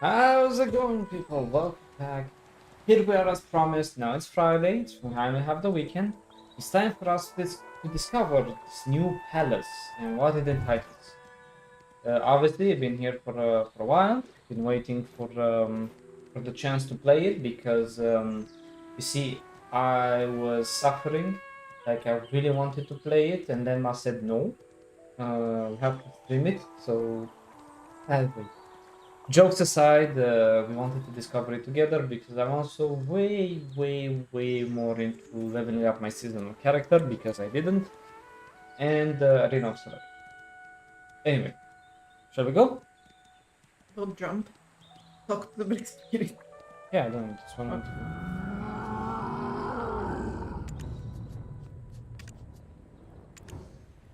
How's it going, people? Welcome back. Here we are as promised. Now it's Friday. We finally have the weekend. It's time for us to discover this new palace and what it entitles. Obviously, I've been here for a while. Been waiting for the chance to play it because you see, I was suffering. Like I really wanted to play it, and then I said no. We have to stream it, so anyway. Jokes aside, we wanted to discover it together because I'm also way more into leveling up my seasonal character because I didn't, and Arena of Select. Anyway, shall we go? Don't jump. Talk to the black spirit. Yeah, I don't just want to.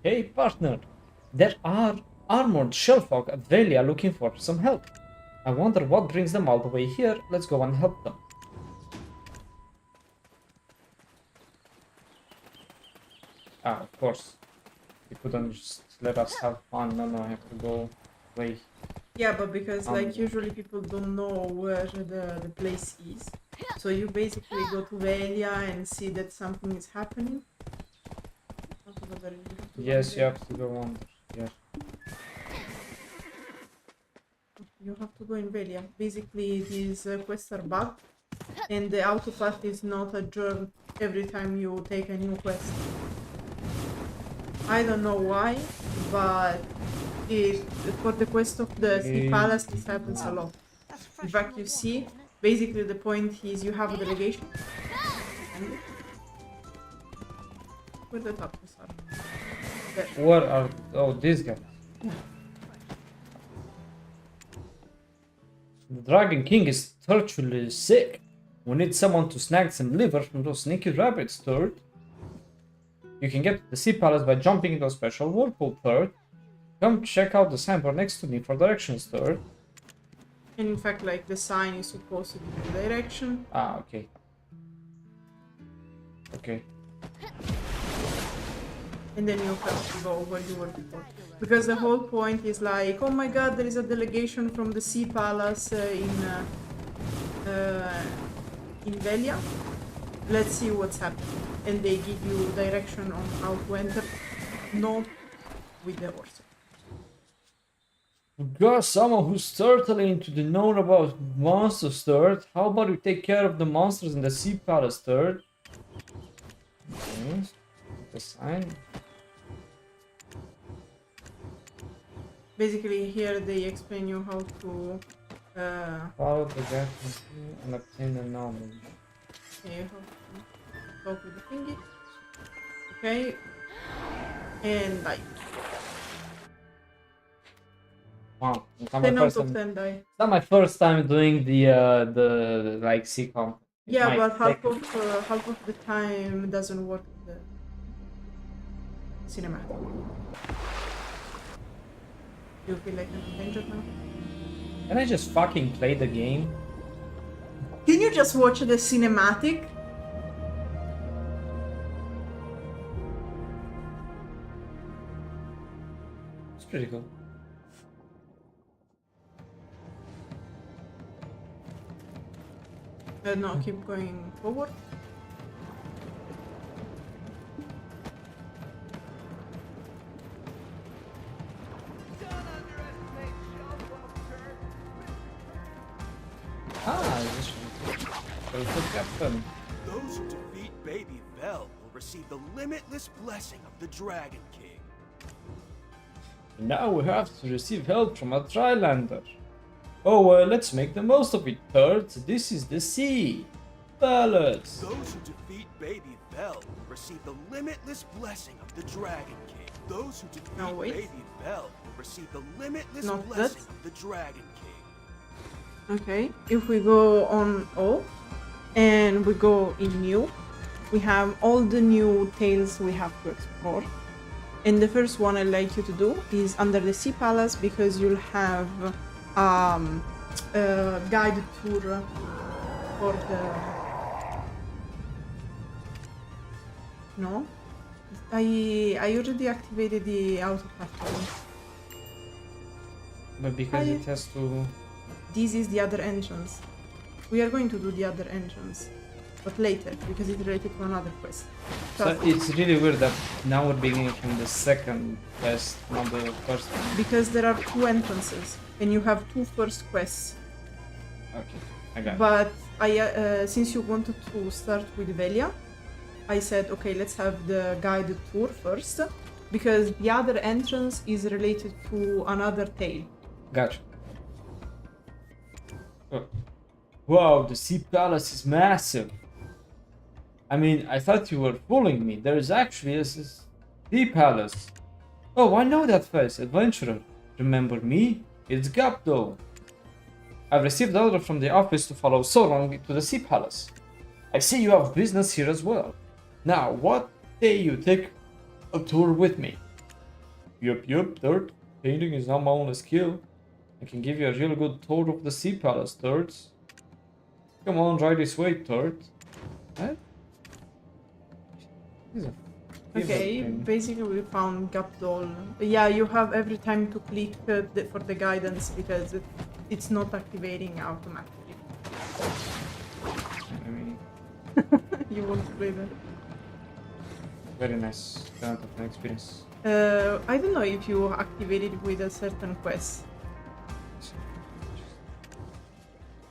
Hey, partner! There are armored shellfolk at Velia looking for some help. I wonder what brings them all the way here. Let's go and help them. Ah, of course. You couldn't just let us have fun. No, I have to go away. Yeah, but because like usually people don't know where the place is. So you basically go to Velia and see that something is happening. Yes, you have to go on. Yeah. You have to go in Velia. Basically, these quests are bugged, and the autopath is not adjourned every time you take a new quest. I don't know why, but for the quest of the Sea Palace, this happens a lot. In fact, you see, basically the point is you have a delegation. Where the tacos are? There. Where are... Oh, this guy. The Dragon King is tortuously sick. We need someone to snag some liver from those sneaky rabbits, third. You can get to the Sea Palace by jumping into a special whirlpool, third. Come check out the signboard next to me for directions, third. And in fact, like, the sign is supposed to give you direction. Ah, okay. Okay. And then you have to go where you were before. Because the whole point is like, oh my god, there is a delegation from the Sea Palace in Velia. Let's see what's happening. And they give you direction on how to enter, not with the horse. We got someone who's totally into the known about monsters, third. How about we take care of the monsters in the Sea Palace, third? Yes. The sign. Basically, here they explain you how to Follow the guide and obtain the knowledge. okay, how to talk with the thingy. Okay, and die. Wow, it's not 10 my out first of time. 10 die. It's not my first time doing the like sea comp. It Yeah, might but take- half of the time doesn't work with the cinematic. You feel like an avenger now? Can I just fucking play the game? Can you just watch the cinematic? It's pretty cool. No, keep going forward. This one. So it's the captain. Those who defeat Baby Belle will receive the limitless blessing of the Dragon King. Now we have to receive help from a Trylander. Oh, let's make the most of it, thirds. This is the Sea Palace. Those who defeat Baby Belle will receive the limitless blessing of the Dragon King. Those who defeat No, wait. Baby Belle will receive the limitless Not blessing that. of the Dragon King. Okay, if we go on all and we go in new, we have all the new tales we have to explore. And the first one I'd like you to do is under the Sea Palace because you'll have a guided tour for the... No? I already activated the auto patrol. But because I- it has to... this is the other entrance. We are going to do the other entrance, but later, because it's related to another quest. So it's really weird that now we're beginning from the second quest, not the first one. Because there are 2 entrances, and you have 2 first quests. Okay, I got it. But since you wanted to start with Velia, I said, okay, let's have the guided tour first, because the other entrance is related to another tale. Gotcha. Oh. Wow, the Sea Palace is massive. I mean, I thought you were fooling me. There is actually a Sea Palace. Oh, I know that face, adventurer. Remember me? It's Gapdo. I've received order from the office to follow Sorong to the Sea Palace. I see you have business here as well. Now, what day you take a tour with me? Yup, third. Painting is not my only skill. I can give you a real good tour of the Sea Palace, thirds. Come on, right this way, third. What? Okay, basically we found Gapdol. Yeah, you have every time to click for the guidance because it's not activating automatically. I mean, You want to play that? very nice kind of an experience. I don't know if you activate it with a certain quest.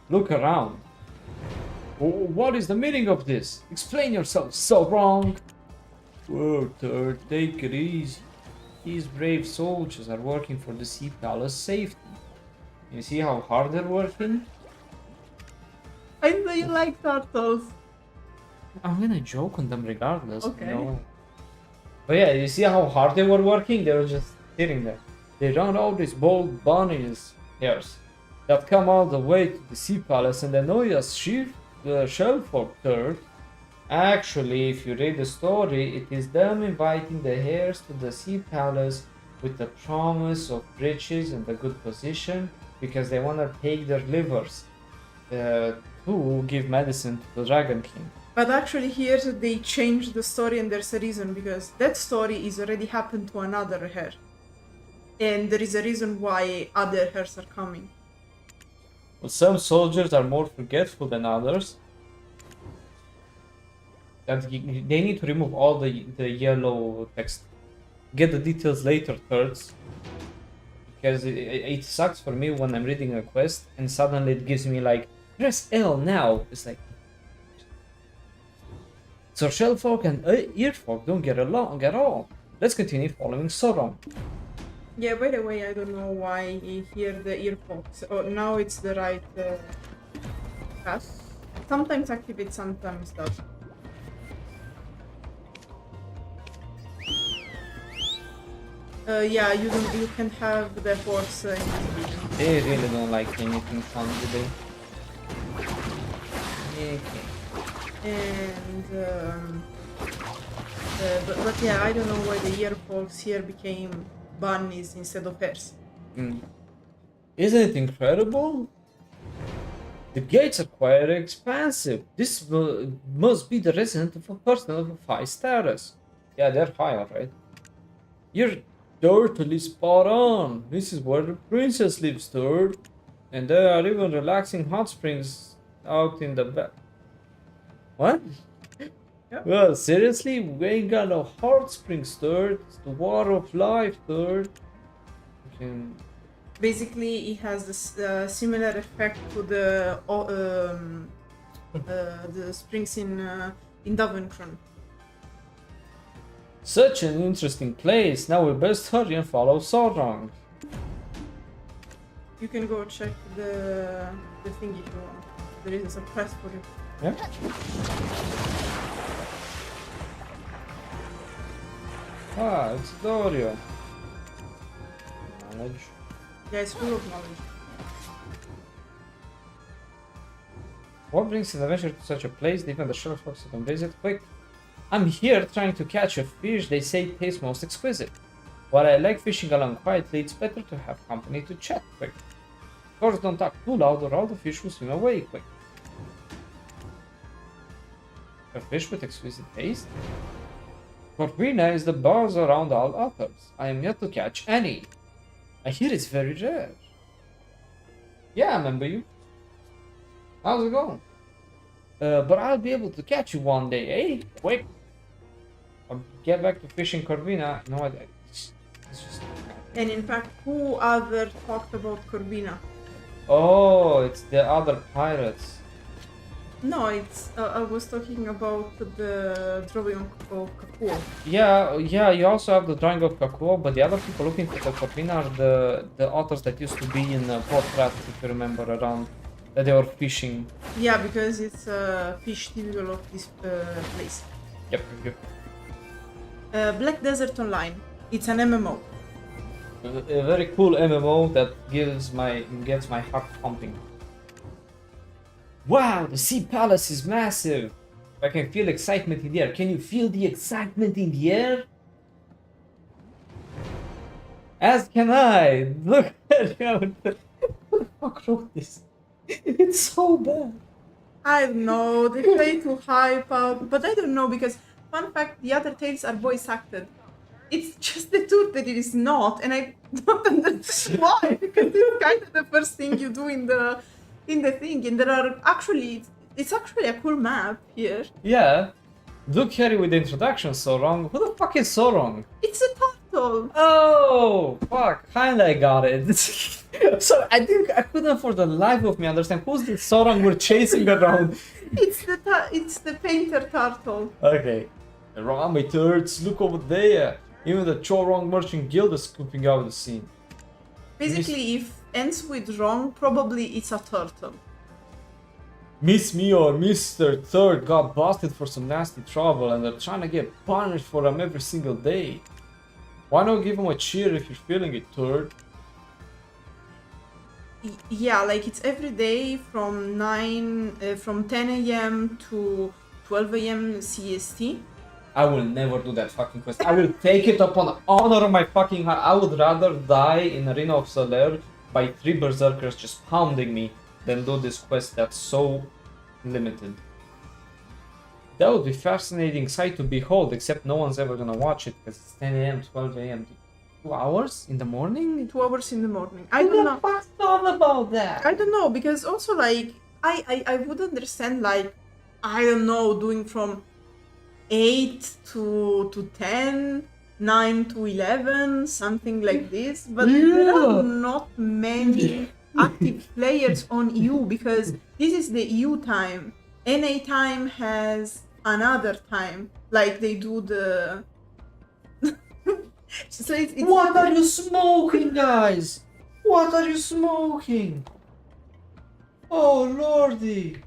Look around. What is the meaning of this? Explain yourself, so wrong. Whoa, third, take it easy. These brave soldiers are working for the Sea Palace safety. You see how hard they're working? I know you like turtles. I'm gonna joke on them regardless. Okay. You know? But yeah, you see how hard they were working? They were just sitting there. They run all these bold bunnies hairs that come all the way to the Sea Palace and annoy us shellfolk third. Actually, if you read the story, it is them inviting the hares to the Sea Palace with the promise of riches and a good position because they want to take their livers to give medicine to the Dragon King. But actually here they changed the story and there's a reason because that story is already happened to another hare. And there is a reason why other hares are coming. Well, some soldiers are more forgetful than others. And they need to remove all the yellow text. Get the details later, thirds. Because it sucks for me when I'm reading a quest and suddenly it gives me like, press L now. It's like... So shellfolk and earfolk don't get along at all. Let's continue following Sorong. Yeah, by the way, I don't know why here the earfox. Oh, now it's the right path. Sometimes activates, sometimes doesn't. Yeah, you can have the horse in this region. They really don't like anything fun, do they? Okay. And but yeah, I don't know why the earfolks here became bunnies instead of hares. Isn't it incredible? The gates are quite expansive. This must be the residence of a person of a high status. Yeah, they're high, alright. You're totally spot on. This is where the princess lives, third. And there are even relaxing hot springs out in the back. What? Yep. Well, seriously? We ain't got no hot springs, third. It's the water of life, third. Basically, it has this similar effect to the springs in Daventron. Such an interesting place. Now we best hurry and follow Sorong. You can go check the thing if you want. There is a surprise for you. Yeah. Ah, it's Dorio. Knowledge. Yeah, it's full of knowledge. What brings an adventure to such a place? Even the shellfolks can visit. Quick! I'm here trying to catch a fish they say tastes most exquisite. While I like fishing along quietly, it's better to have company to chat quick. Of course, don't talk too loud or all the fish will swim away quick. A fish with exquisite taste? Corvina is the buzz around all others. I am yet to catch any. I hear it's very rare. Yeah, I remember you. How's it going? But I'll be able to catch you one day, eh? Quick! I'll get back to fishing Corvina. No, it's just... And in fact, who other talked about Corvina? Oh, it's the other pirates. No, it's I was talking about the drawing of Kakuo. Yeah, you also have the drawing of Kakuo, but the other people looking for the Corvina are the authors that used to be in Port Rat, if you remember, around. That they were fishing. Yeah, because it's a fish typical of this place. Yep. Black Desert Online. It's an MMO. A very cool MMO that gets my heart pumping. Wow, the Sea Palace is massive. I can feel excitement in the air. Can you feel the excitement in the air? As can I. Look at him. Who the fuck wrote this? It's so bad. I don't know, they try to hype up, but I don't know because, fun fact, the other tales are voice acted. It's just the truth that it is not, and I don't understand why, because it's kind of the first thing you do in the thing, and there are actually, it's actually a cool map here. Yeah. Look here with the introduction, so wrong. Who the fuck is so wrong? It's a turtle. Oh, fuck. Kinda I got it. So I think I couldn't for the life of me understand who's the Sorang we're chasing around. It's the painter turtle. Okay. Around my turds, look over there. Even the Chorong Merchant Guild is scooping out the scene. Basically, if ends with wrong, probably it's a turtle. Miss Me or Mr. Third got busted for some nasty trouble and they're trying to get punished for them every single day. Why not give them a cheer if you're feeling it, Third? Yeah, like it's every day from 10 a.m. to 12 a.m. CST. I will never do that fucking quest. I will take it upon honor of my fucking heart. I would rather die in Arena of Soler by 3 berserkers just pounding me than do this quest that's so limited. That would be fascinating sight to behold, except no one's ever gonna watch it because it's 10 a.m., 12 a.m. 2 hours in the morning? 2 hours in the morning. I don't know. What's all about that? I don't know, because also like I would understand, like, I don't know, doing from 8 to 10, 9 to 11, something like this, but there are not many active players on EU because this is the EU time. NA time has another time, like they do the so it's What are you smoking, guys? What are you smoking? Oh lordy!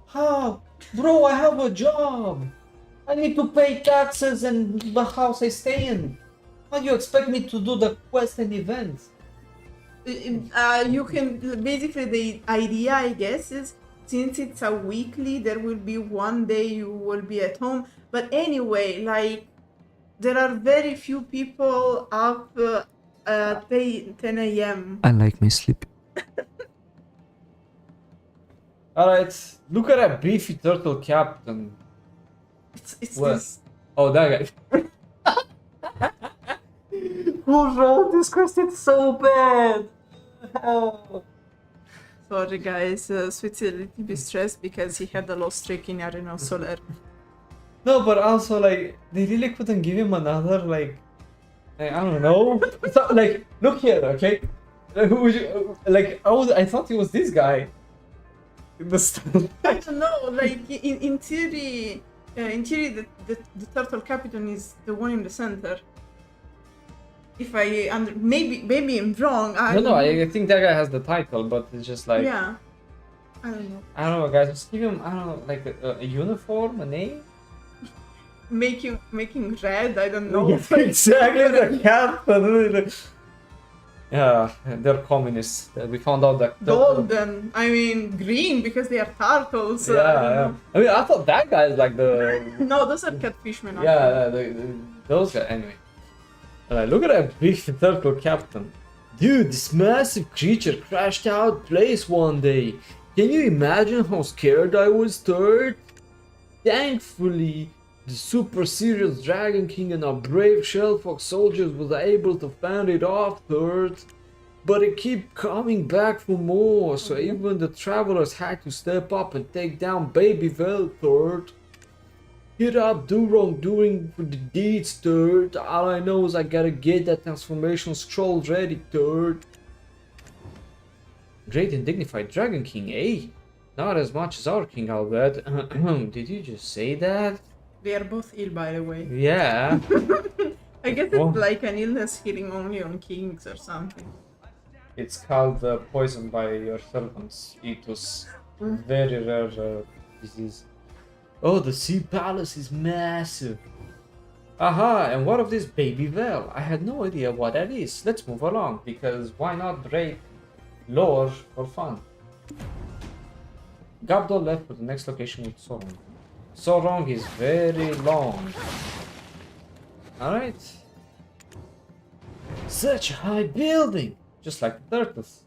How? Bro, I have a job! I need to pay taxes and the house I stay in. How do you expect me to do the quest and events? you can basically, the idea I guess is, since it's a weekly, there will be one day you will be at home, but anyway, like, there are very few people up at 10 a.m. I like my sleep. Alright, look at that beefy turtle captain. It's What? this. Oh, that guy. Who wrote this quest? It's so bad. Oh. Sorry guys, Switzer's a little bit stressed because he had a lost streak in Arena of Soler. No, but also, like, they really couldn't give him another, like I don't know. So, like, look here, okay? Who would you, like, I thought he was this guy. I don't know, like, in theory, the turtle captain is the one in the center. If maybe I'm wrong. No, I think that guy has the title, but it's just like, yeah, I don't know. I don't know, guys. Just give him, I don't know, like a uniform, a name. Making red, I don't know. Yeah, exactly, the captain. Yeah, they're communists. We found out that. Golden, I mean green because they are turtles. Yeah. I mean, I thought that guy is like the. No, those are catfishmen. Yeah, those guys. Anyway, look at that big turtle captain. Dude, this massive creature crashed out place one day. Can you imagine how scared I was, Third? Thankfully, the super serious Dragon King and our brave Shellfox soldiers was able to fend it off, Third. but they keep coming back for more, so even the travelers had to step up and take down Baby Vel, third. Hit up, do wrongdoing for the deeds, third. All I know is I gotta get that transformation scroll ready, third. Great and dignified Dragon King, eh? Not as much as our king, I'll bet. Did you just say that? They are both ill, by the way. Yeah. I guess Oh. it's like an illness hitting only on kings or something. It's called poison by your servants. It was very rare disease. Oh, the sea palace is massive. Aha, and what of this Baby Vel? I had no idea what that is. Let's move along, because why not break lore for fun? Gabdo left for the next location with Sorong. Sorong is very long. Alright. Such a high building! Just like the turtles.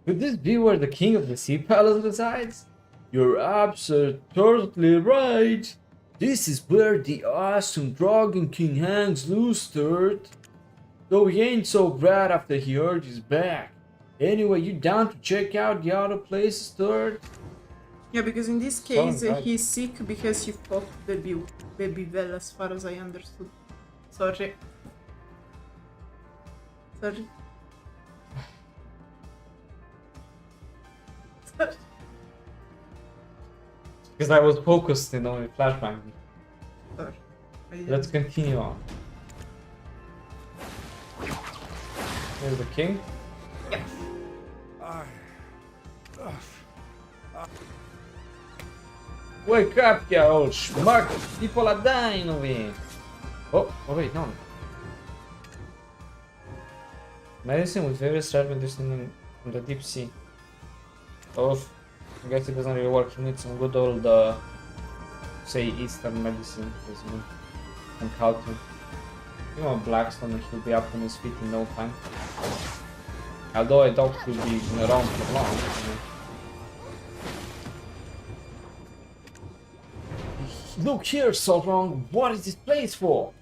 Could this be where the king of the sea palace resides? You're absolutely right. This is where the awesome Dragon King hangs loose, third. Though he ain't so bad after he heard he's back. Anyway, you down to check out the other places, third? Yeah, because in this case, right. he's sick because he fought Baby Vel, as far as I understood. Sorry. Sorry. Sorry. Because I was focused in only flashbang. Sorry. Let's continue on. Here's the king. Yeah. Wake up, you old schmuck! People are dying over here. Oh wait, no. Medicine with various rare medicine from the deep sea. Oh, I guess it doesn't really work. You need some good old, say, Eastern medicine. From Calton. You know, Blackstone, he'll be up on his feet in no time. Although I doubt he'll be around for long. You know. Look here, Sorong, what is this place for?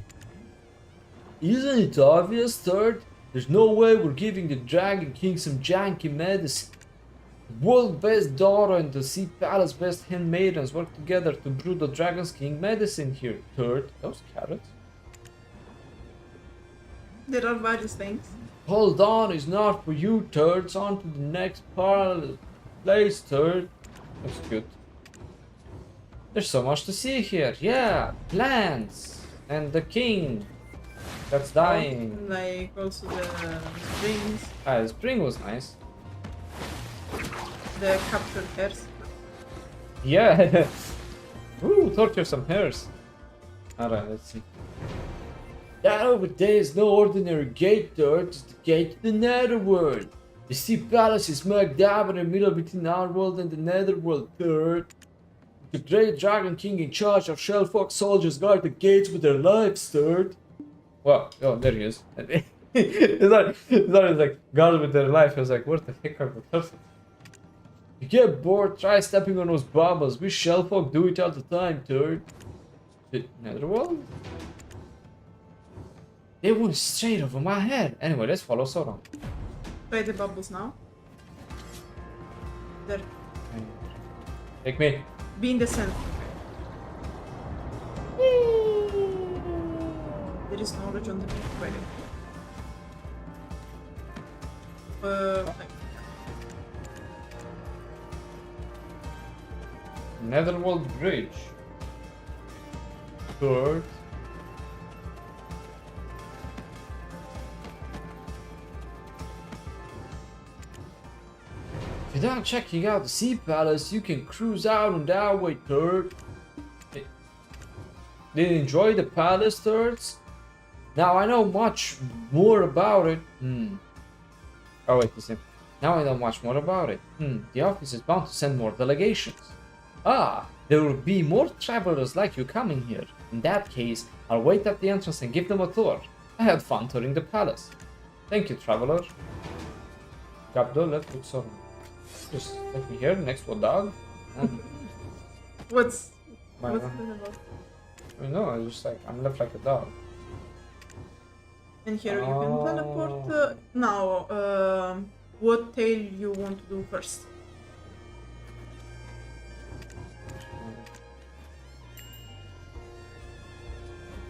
Isn't it obvious, third? There's no way we're giving the Dragon King some janky medicine. World's best daughter and the Sea Palace best handmaidens work together to brew the Dragon's King medicine here, third. Those carrots. There are various things. Hold on, it's not for you, thirds. On to the next place, third. Looks good. There's so much to see here. Yeah, plants and the king that's dying. Like also the springs, Ah, the spring was nice. the captured hares. Yeah. Ooh, torture some hares. Alright, let's see. That over there is no ordinary gate, third. It's the gate to the Netherworld. The Sea Palace is smack dab in the middle between our world and the Netherworld, third. The great Dragon King in charge of Shellfox soldiers guard the gates with their lives, third. Well, oh, there he is. it's not like guard with their life. I was like, what the heck are the turtles? You get bored, try stepping on those bubbles. We Shellfolk do it all the time, third. The Netherworld? They went straight over my head. Anyway, let's follow Sorong. Try the bubbles now. There. Take me. Be in the center. There is knowledge on the beach, by the way. Netherworld Bridge. Third. If you're done checking out the Sea Palace, you can cruise out on that way, third. Did you enjoy the palace, thirds? Now I know much more about it. Oh wait, listen. Now I know much more about it. The office is bound to send more delegations. Ah, there will be more travelers like you coming here. In that case, I'll wait at the entrance and give them a tour. I had fun touring the palace. Thank you, traveler. Gabdo left with Sorong. Just let me here next to a dog. What's Why that not? about? I mean, no, it's just like I'm left like a dog. And here you can teleport. Now, what tail you want to do first.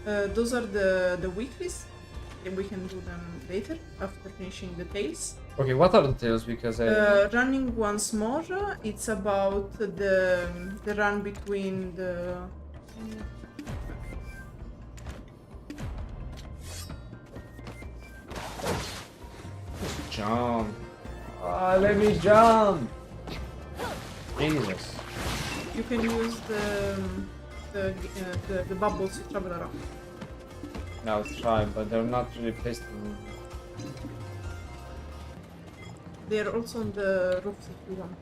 Those are the weeklies, and we can do them later after finishing the tails. Okay, what are the tails? Because Running once more, it's about the run between the. jump. Ah, let me jump. Jesus. You can use the bubbles to travel around. Now let's try, but they're not really placed in. They are also on the roofs if you want.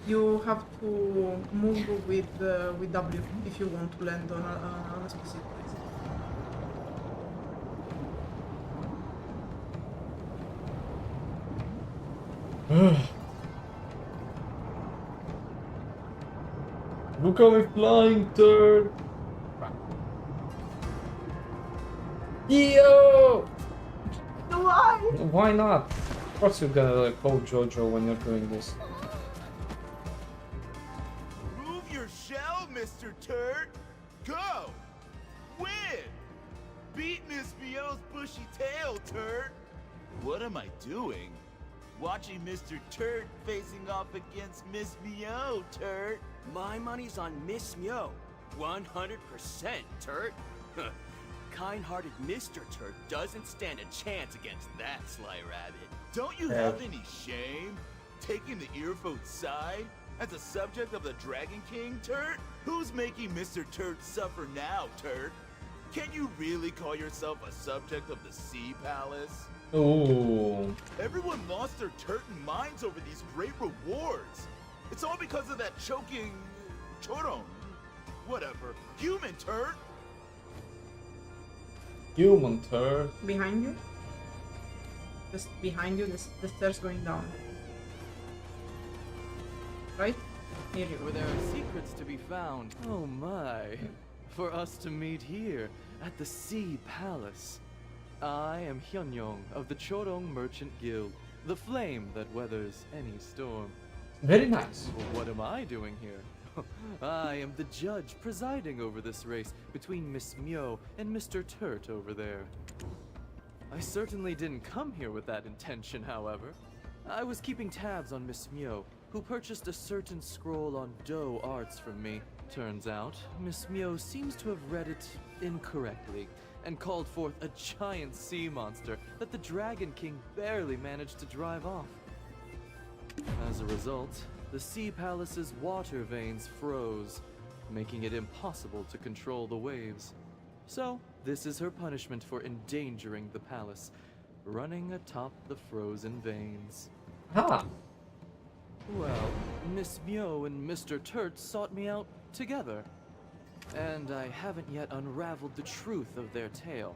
You have to move with W if you want to land on a specific place. Look how we're flying, turd. Yo! Why? Why not? Of course you're gonna call Jojo when you're doing this. Move your shell, Mr. Turd. Go. Win. Beat Miss Mio's bushy tail, Turd. What am I doing? Watching Mr. Turd facing off against Miss Mio, Turd. My money's on Miss Mio. 100%, Turd. Kind-hearted Mr. Turd doesn't stand a chance against that sly rabbit. Don't you have any shame? Taking the earfoot side? As a subject of the Dragon King, Turd? Who's making Mr. Turd suffer now, Turd? Can you really call yourself a subject of the Sea Palace? Ooh. Everyone lost their Turton minds over these great rewards. It's all because of that choking... Chorong. Whatever. Human Turd! Human turd. Behind you? Just behind you, the stairs going down. Right? Near you. Where there are secrets to be found. Oh my. For us to meet here, at the Sea Palace. I am Goyoung of the Chorong Merchant Guild, the flame that weathers any storm. Very nice. Well, what am I doing here? I am the judge presiding over this race between Miss Mio and Mr. Turt over there. I certainly didn't come here with that intention, however. I was keeping tabs on Miss Mio, who purchased a certain scroll on Do arts from me. Turns out, Miss Mio seems to have read it incorrectly, and called forth a giant sea monster that the Dragon King barely managed to drive off. As a result, the Sea Palace's water veins froze, making it impossible to control the waves. So, this is her punishment for endangering the palace, running atop the frozen veins. Ah. Well, Miss Mio and Mr. Turt sought me out together, and I haven't yet unraveled the truth of their tale.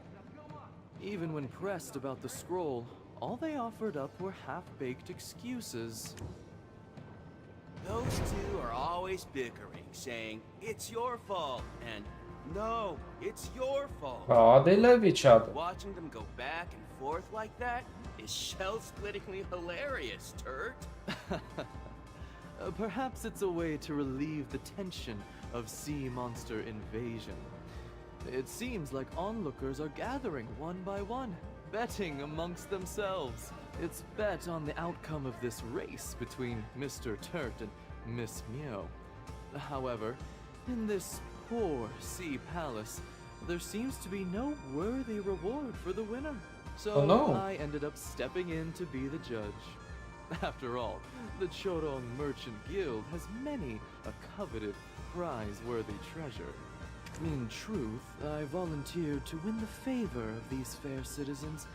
Even when pressed about the scroll, all they offered up were half-baked excuses. Those two are always bickering, saying, it's your fault, and no, it's your fault. Oh, they love each other. Watching them go back and forth like that is shell-splittingly hilarious, Turt. Perhaps it's a way to relieve the tension of sea monster invasion. It seems like onlookers are gathering one by one, betting amongst themselves. It's bet on the outcome of this race between Mr. Turt and Miss Mio. However, in this poor sea palace, there seems to be no worthy reward for the winner. So Oh, no. I ended up stepping in to be the judge. After all, the Chorong Merchant Guild has many a coveted, prize-worthy treasure. In truth, I volunteered to win the favor of these fair citizens,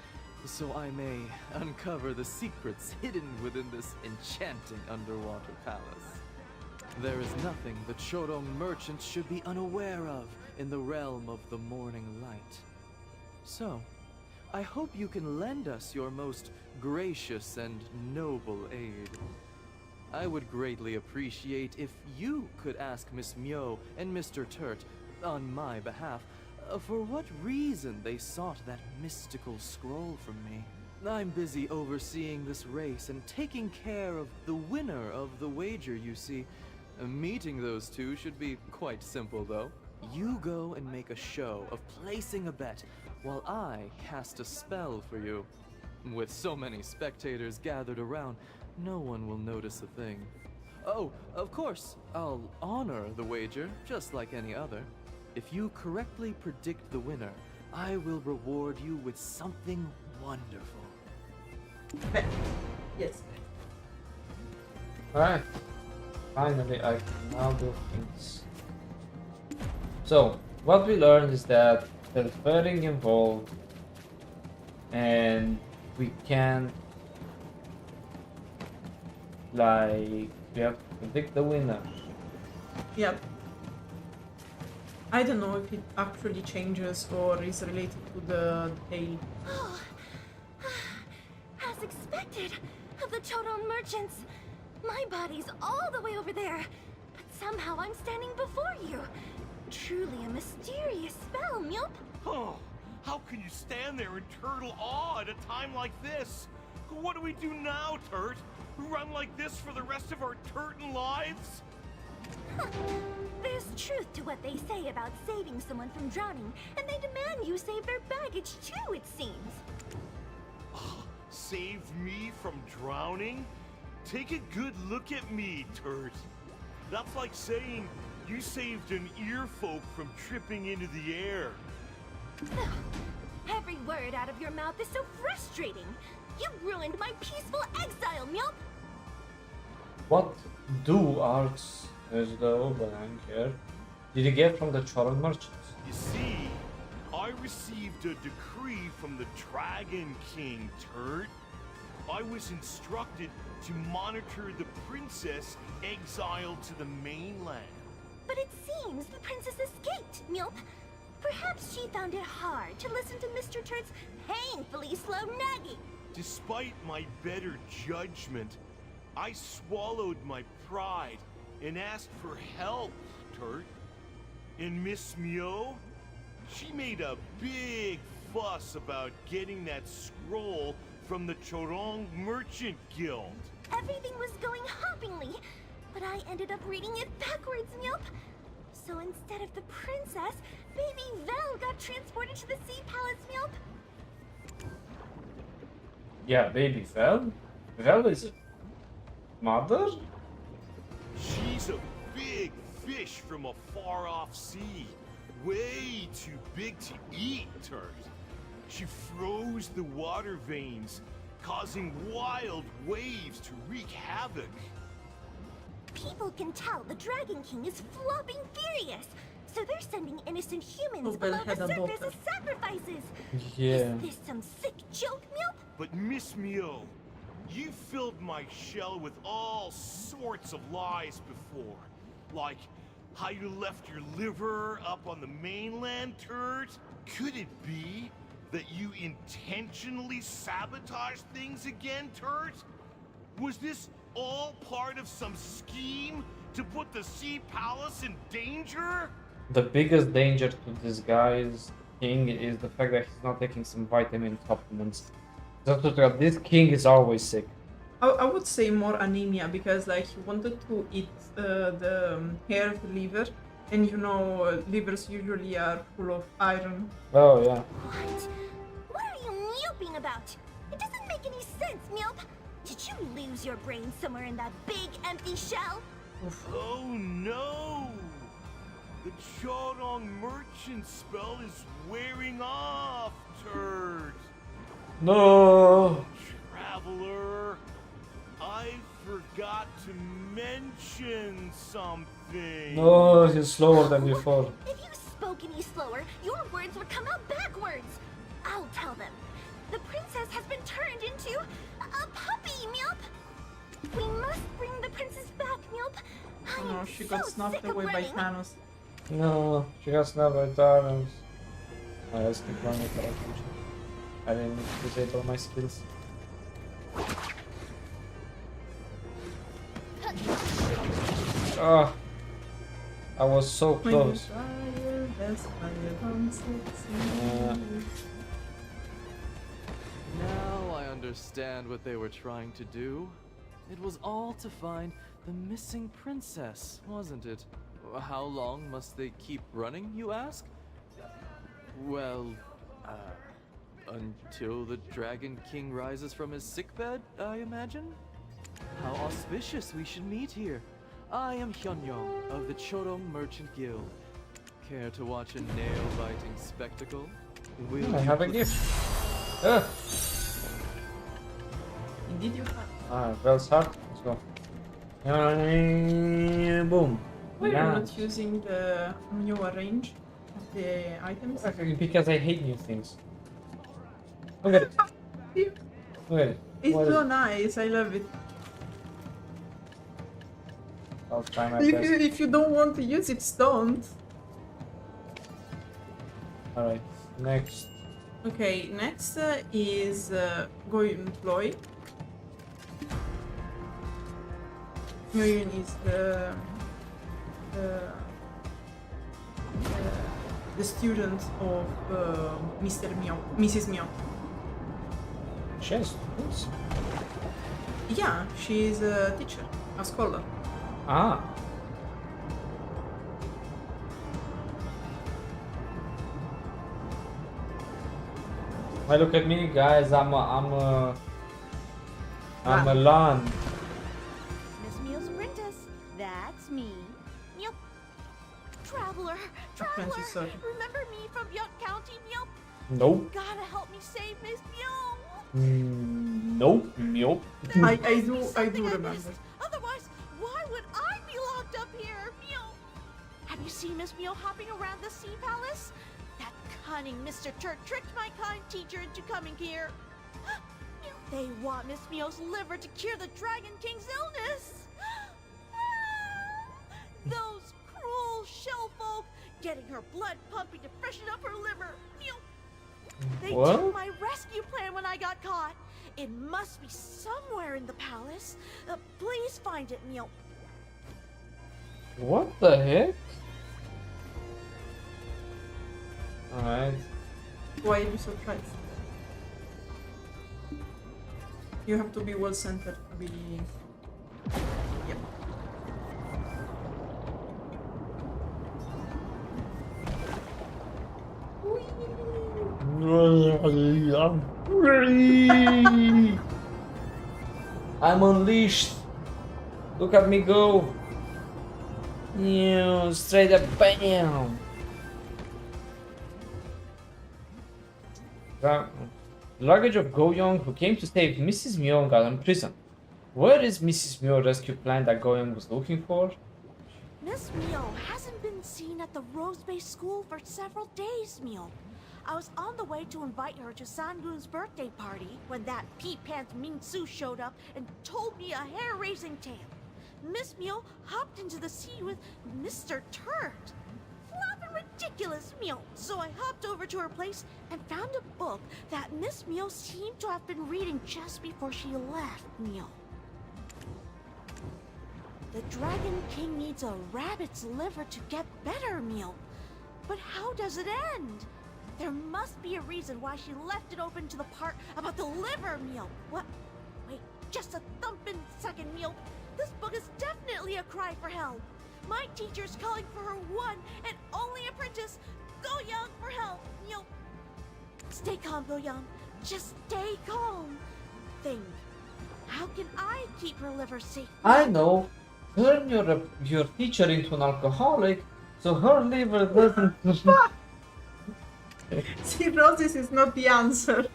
so I may uncover the secrets hidden within this enchanting underwater palace. There is nothing the Chorong merchants should be unaware of in the realm of the morning light. So, I hope you can lend us your most gracious and noble aid. I would greatly appreciate if you could ask Miss Mio and Mr. Turt, on my behalf, for what reason they sought that mystical scroll from me. I'm busy overseeing this race and taking care of the winner of the wager, you see. Meeting those two should be quite simple, though. You go and make a show of placing a bet, while I cast a spell for you. With so many spectators gathered around, no one will notice a thing. Oh, of course, I'll honor the wager, just like any other. If you correctly predict the winner, I will reward you with something wonderful. Bet. Yes. Alright. Finally, I can now do things. So, what we learned is that there's betting involved, and we can, like, we have to predict the winner. Yep. I don't know if it actually changes or is related to the tail. Oh, as expected of the Chodon merchants. My body's all the way over there, but somehow I'm standing before you. Truly a mysterious spell, Mjolp. Oh, how can you stand there in turtle awe at a time like this? What do we do now, Turt? Run like this for the rest of our Turton lives? There's truth to what they say about saving someone from drowning, and they demand you save their baggage too, it seems. Save me from drowning? Take a good look at me, Turt. That's like saying you saved an earfolk from tripping into the air. Every word out of your mouth is so frustrating. You ruined my peaceful exile, Mjolp. What do arts as the overhang here did you get from the Choron merchants? You see, I received a decree from the Dragon King, Turt. I was instructed to monitor the princess exiled to the mainland. But it seems the princess escaped, Mjolp. Perhaps she found it hard to listen to Mr. Turt's painfully slow nagging. Despite my better judgment, I swallowed my pride and asked for help, Turt. And Miss Myo, she made a big fuss about getting that scroll from the Chorong Merchant Guild. Everything was going hoppingly, but I ended up reading it backwards, Mjolp. So instead of the princess, baby Vel got transported to the Sea Palace, Mjolp. Yeah, baby Vel? Vel is mother? She's a big fish from a far-off sea. Way too big to eat, Turt. She froze the water veins, causing wild waves to wreak havoc. People can tell the Dragon King is flopping furious, so they're sending innocent humans Bel below the had a surface daughter. as sacrifices. Yeah. Is this some sick joke, Mjolp? But Miss Myo, you filled my shell with all sorts of lies before. Like how you left your liver up on the mainland, Turt? Could it be that you intentionally sabotaged things again, Turt? Was this all part of some scheme to put the Sea Palace in danger? The biggest danger to this guy's king is the fact that he's not taking some vitamin supplements. This king is always sick. I would say more anemia because like he wanted to eat the hare's liver, and you know livers usually are full of iron. Oh yeah. What? What are you moping about? It doesn't make any sense, Mjolp. Did you lose your brain somewhere in that big empty shell? Oh no! The Chodong merchant spell is wearing off, Turt. No. Traveler, I forgot to mention something. No, he's slower than before. If you spoke any slower, your words would come out backwards. I'll tell them. The princess has been turned into a puppy, Mjolp. We must bring the princess back, Mjolp. I Oh no, am she so got snuffed sick of away by running. Thanos. No, she has never done. I skip one with her. I didn't disable my skills. Ah, I was so close. Fire Yes, Now I understand what they were trying to do. It was all to find the missing princess, wasn't it? How long must they keep running, you ask? Well, until the Dragon King rises from his sickbed, I imagine? How auspicious we should meet here. I am Hyun-young of the Chodong Merchant Guild. Care to watch a nail-biting spectacle? Will I you have a put- gift. Indeed, you have. Well start. Let's go. Boom. Why are you Yeah. not using the new range of the items? Because I hate new things. Look at it. Look at it. It's What so is- nice. I love it. I'll try my If best. if you don't want to use it, don't. Alright, next. Okay, next is Goyoung Ploy. Goyoung is the student of Mr. Mio, Mrs. Mio. Chest. Oops. Yeah, she's a teacher, a scholar. Ah. Hey, look at me, guys. I'm a lawn. Miss Mio's apprentice. That's me. Meow. Traveler, traveler. Apprentice, sorry. Remember me from Young County, Meow? Nope. Gotta help me save Miss Meow. Nope. Nope. I Must do be something remember. missed. Otherwise, why would I be locked up here, Meow? Have you seen Miss Meow hopping around the Sea Palace? That cunning Mr. Turk tricked my kind teacher into coming here. They want Miss Meow's liver to cure the Dragon King's illness. Those cruel shell folk getting her blood pumping to freshen up her liver. Meow. They What? took my rescue plan when I got caught. It must be somewhere in the palace. Please find it, Meow. What the heck? Alright. Why are you surprised? You have to be well centered to be. Yep. I'm unleashed. Look at me go. Yeah, straight up bam. The luggage of Goyoung, who came to save Mrs. Myo, got imprisoned. Where is Mrs. Myo rescue plan that Goyoung was looking for? Miss Meow hasn't been seen at the Rose Bay School for several days, Meow. I was on the way to invite her to Sangun's birthday party when that pea-pants Ming Su showed up and told me a hair-raising tale. Miss Meow hopped into the sea with Mr. Turt. Flappin' ridiculous, Meow. So I hopped over to her place and found a book that Miss Meow seemed to have been reading just before she left, Meow. The Dragon King needs a rabbit's liver to get better, Meow. But how does it end? There must be a reason why she left it open to the part about the liver, Meow. What? Wait, just a thumpin' second, Meow. This book is definitely a cry for help. My teacher's calling for her one and only apprentice, Goyoung, for help, Meow. Stay calm, Goyoung. Just stay calm. Think. How can I keep her liver safe? I know. Turn your teacher into an alcoholic, so her liver doesn't. Cirrhosis is not the answer.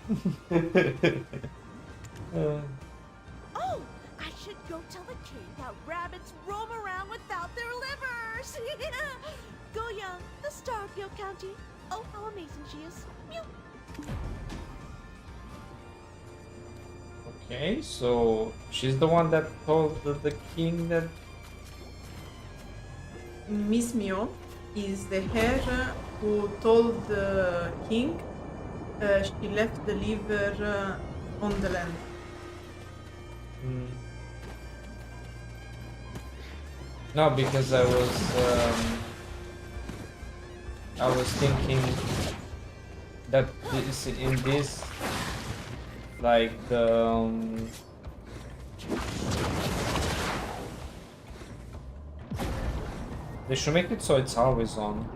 Oh, I should go tell the king that rabbits roam around without their livers. Goyoung, the star of Yo County. Oh, how amazing she is. Mew. Okay, so she's the one that told the king that. Miss Mio is the heir who told the king she left the liver on the land. Hmm. No, because I was. I was thinking that this, in this, like the they should make it so it's always on.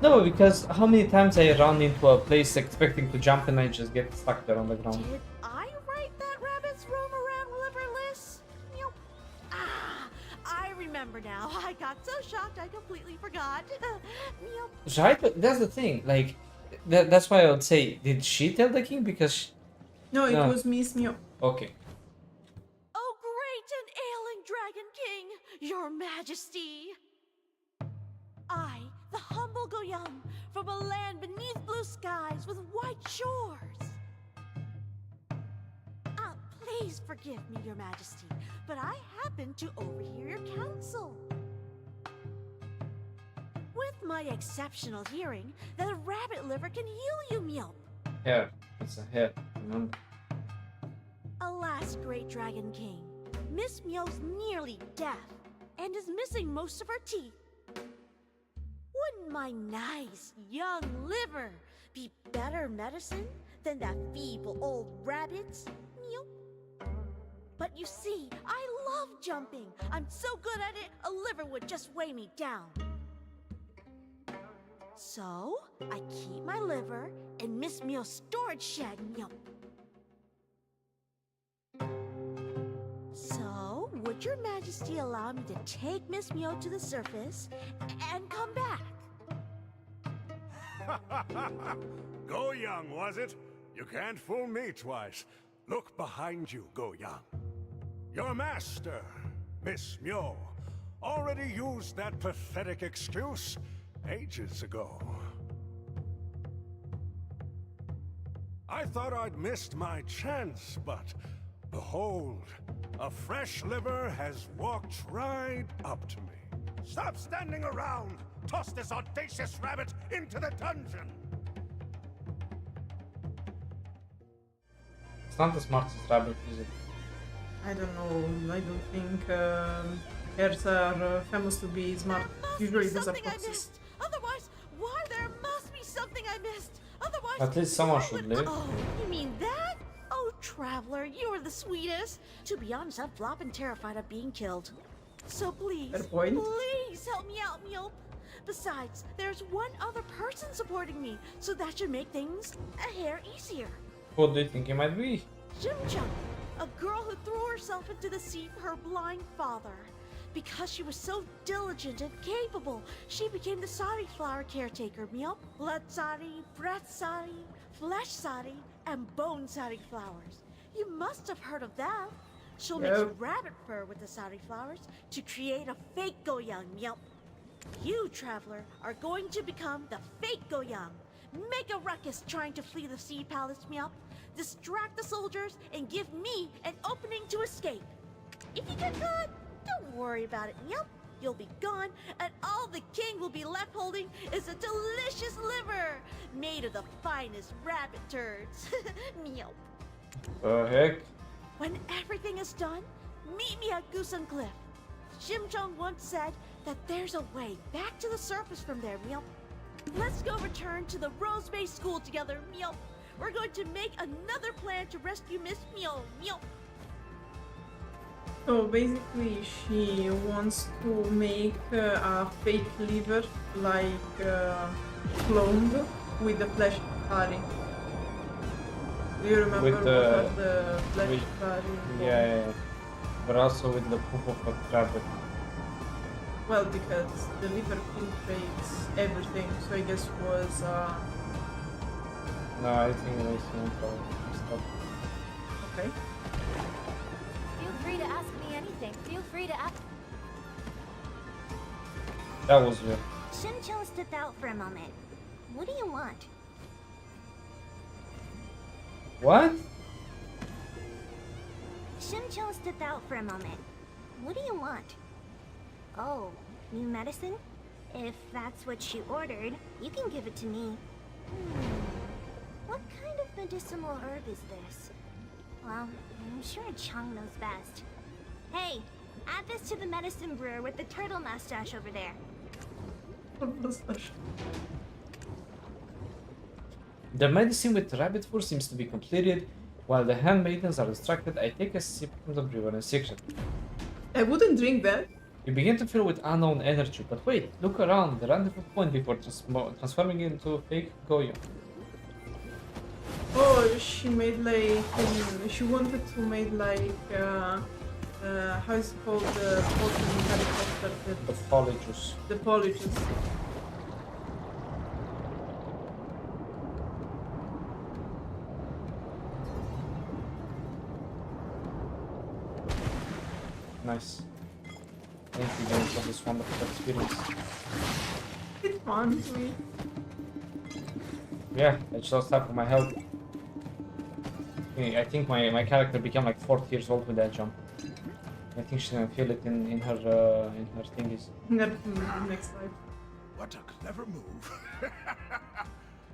No, because how many times I run into a place expecting to jump and I just get stuck there on the ground. Did I write that rabbits roam around liverless? Meow. Ah, I remember now. I got so shocked I completely forgot. Meow. Right, but that's the thing. Like, that's why I would say, did she tell the king? Because No, it No. was Miss Meow. okay, Oh, great and ailing Dragon King, your majesty. I, the humble Goyoung, from a land beneath blue skies with white shores. Please forgive me, your majesty, but I happen to overhear your counsel. With my exceptional hearing, that a rabbit liver can heal you, Meow. hair. It's a hair. Remember? Alas, great Dragon King, Miss Meow's nearly deaf and is missing most of her teeth. Wouldn't my nice, young liver be better medicine than that feeble old rabbit's? Meow. But you see, I love jumping. I'm so good at it, a liver would just weigh me down. So, I keep my liver in Miss Meow's storage shed, Meow. So, would your majesty allow me to take Miss Meow to the surface and come back? Goyoung, was it? You can't fool me twice. Look behind you, Goyoung. Your master, Miss Meow, already used that pathetic excuse ages ago. I thought I'd missed my chance, but behold, a fresh liver has walked right up to me. Stop standing around! Toss this audacious rabbit into the dungeon! It's not the smartest rabbit, is it? I don't know. I don't think hares are famous to be smart. Must Usually be those are something I foxes. missed. Otherwise, why there must be something I missed. Otherwise, At least someone why should would- live. Oh, you mean that? Oh, traveler, you're the sweetest. To be honest, I'm flopping terrified of being killed. So please, Fair point. please help me out, Meow. Besides, there's one other person supporting me, so that should make things a hair easier. Who do you think it might be? Shim Cheong, a girl who threw herself into the sea for her blind father. Because she was so diligent and capable, she became the sari flower caretaker, Meow. Blood sari, breath sari, flesh sari, and bone sari flowers. You must have heard of that. She'll mix Yep. rabbit fur with the sari flowers to create a fake Goyoung, Meow. You, traveler, are going to become the fake Goyoung. Make a ruckus trying to flee the sea palace, Meow. Distract the soldiers and give me an opening to escape. If you get caught, don't worry about it, Meow. You'll be gone, and all the king will be left holding is a delicious liver made of the finest rabbit turds. Meow. The heck? When everything is done, meet me at Goyoung Cliff. Shim Cheong once said that there's a way back to the surface from there, Meow. Let's go return to the Rose Bay School together, Meow. We're going to make another plan to rescue Miss Meow, Meow. So basically, she wants to make a fake liver, like cloned with the flesh sari. Do you remember With what the- are the flesh with- sari? Yeah. But also with the poop of a rabbit. Well, because the liver filtrates everything, so I guess was No, I think it was stuff. okay. Feel free to ask me anything. Feel free to ask. That was weird. Shim Cheong stepped out for a moment. What do you want? What? Shim Cheong stepped out for a moment. What do you want? Oh, new medicine? If that's what you ordered, you can give it to me. What kind of medicinal herb is this? Well, I'm sure Chung knows best. Hey, add this to the medicine brewer with the turtle mustache over there. The medicine with rabbit fur seems to be completed. While the handmaidens are distracted, I take a sip from the brewer in secret. I wouldn't drink that. You begin to fill with unknown energy, but wait, look around the rendezvous point before transforming into a fake Goyoung. Oh, she made like she wanted to make like how is it called, the Pokemon helicopter, The polyjuice. the polyjuice. Nice. Thank you guys for this wonderful experience. It's fun to me. Yeah, I just lost half of my health. I think my character became like 40 years old with that jump. I think she's gonna feel it in her thingies. Next life. What a clever move.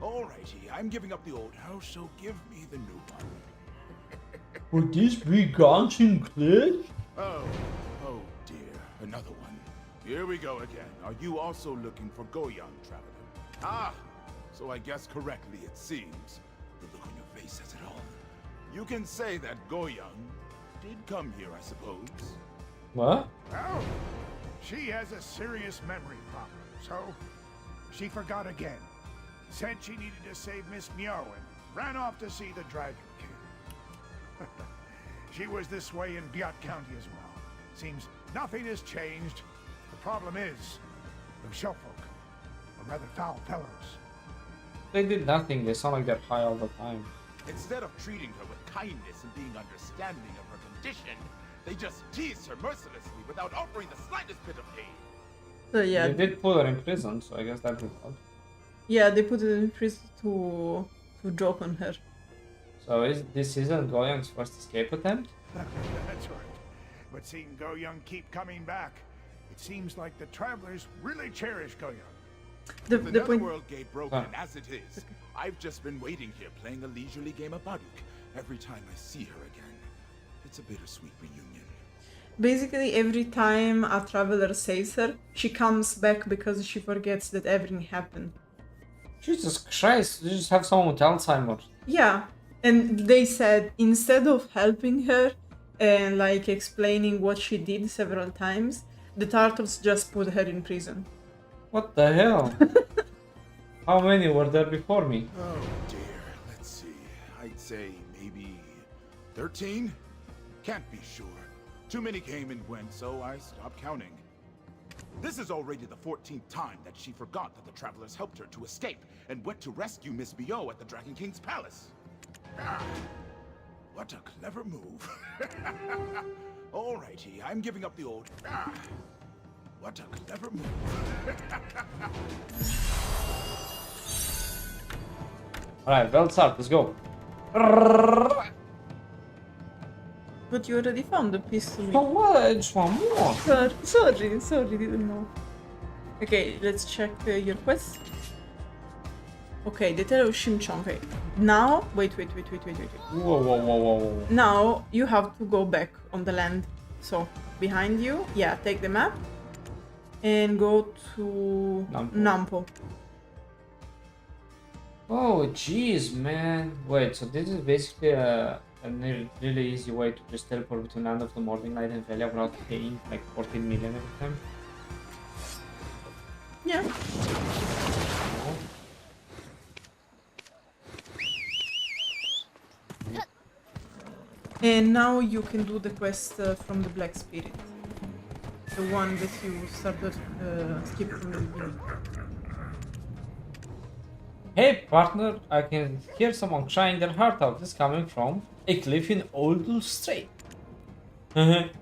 Alrighty, I'm giving up the old house, so give me the new one. Would this be guns included? Oh dear, another one. Here we go again. Are you also looking for Goyoung, traveler? Ah, so I guessed correctly, it seems. The look on your face says it all. You can say that Goyoung did come here, I suppose. What? Well, she has a serious memory problem, so she forgot again. Said she needed to save Miss Myo and ran off to see the Dragon King. She was this way in Biot County as well. Seems nothing has changed. The problem is, the shellfolk are rather foul fellows. They did nothing, they sound like they're high all the time. Instead of treating her with kindness and being understanding of her condition, they just tease her mercilessly without offering the slightest bit of aid. So yeah, They did put her in prison, so I guess that did help. yeah, they put it in prison to joke on her. So this isn't Goyoung's first escape attempt? That's right. But seeing Goyoung keep coming back, it seems like the travelers really cherish Goyoung. The The point. Netherworld gate broken as it is. I've just been waiting here playing a leisurely game of Baduk. Every time I see her again, it's a bittersweet reunion. Basically, every time a traveler saves her, she comes back because she forgets that everything happened. Jesus Christ, you just have someone with Alzheimer's. Yeah, and they said instead of helping her and like explaining what she did several times, the Tartars just put her in prison. What the hell? How many were there before me? Oh dear, let's see. I'd say maybe 13? Can't be sure. Too many came and went, so I stopped counting. This is already the 14th time that she forgot that the travelers helped her to escape and went to rescue Miss Myo at the Dragon King's palace. Ah, what a clever move. Alrighty, I'm giving up the old... Ah, what a clever move. Alright, well start, let's go. But you already found the piece to me. So what? I just want more. Sorry, didn't know. Okay, let's check your quest. Okay, the tale of Shim Cheong. Okay, now, wait. Whoa. Now you have to go back on the land. So behind you, yeah, take the map and go to Nampo. Oh, jeez, man. Wait, so this is basically a really easy way to just teleport between Land of the Morning Light and Velia without paying like 14 million every time. Yeah. And now you can do the quest from the Black Spirit. The one that you started skip from the beginning. Hey partner, I can hear someone crying their heart out. It's coming from a cliff in Oldul Strait.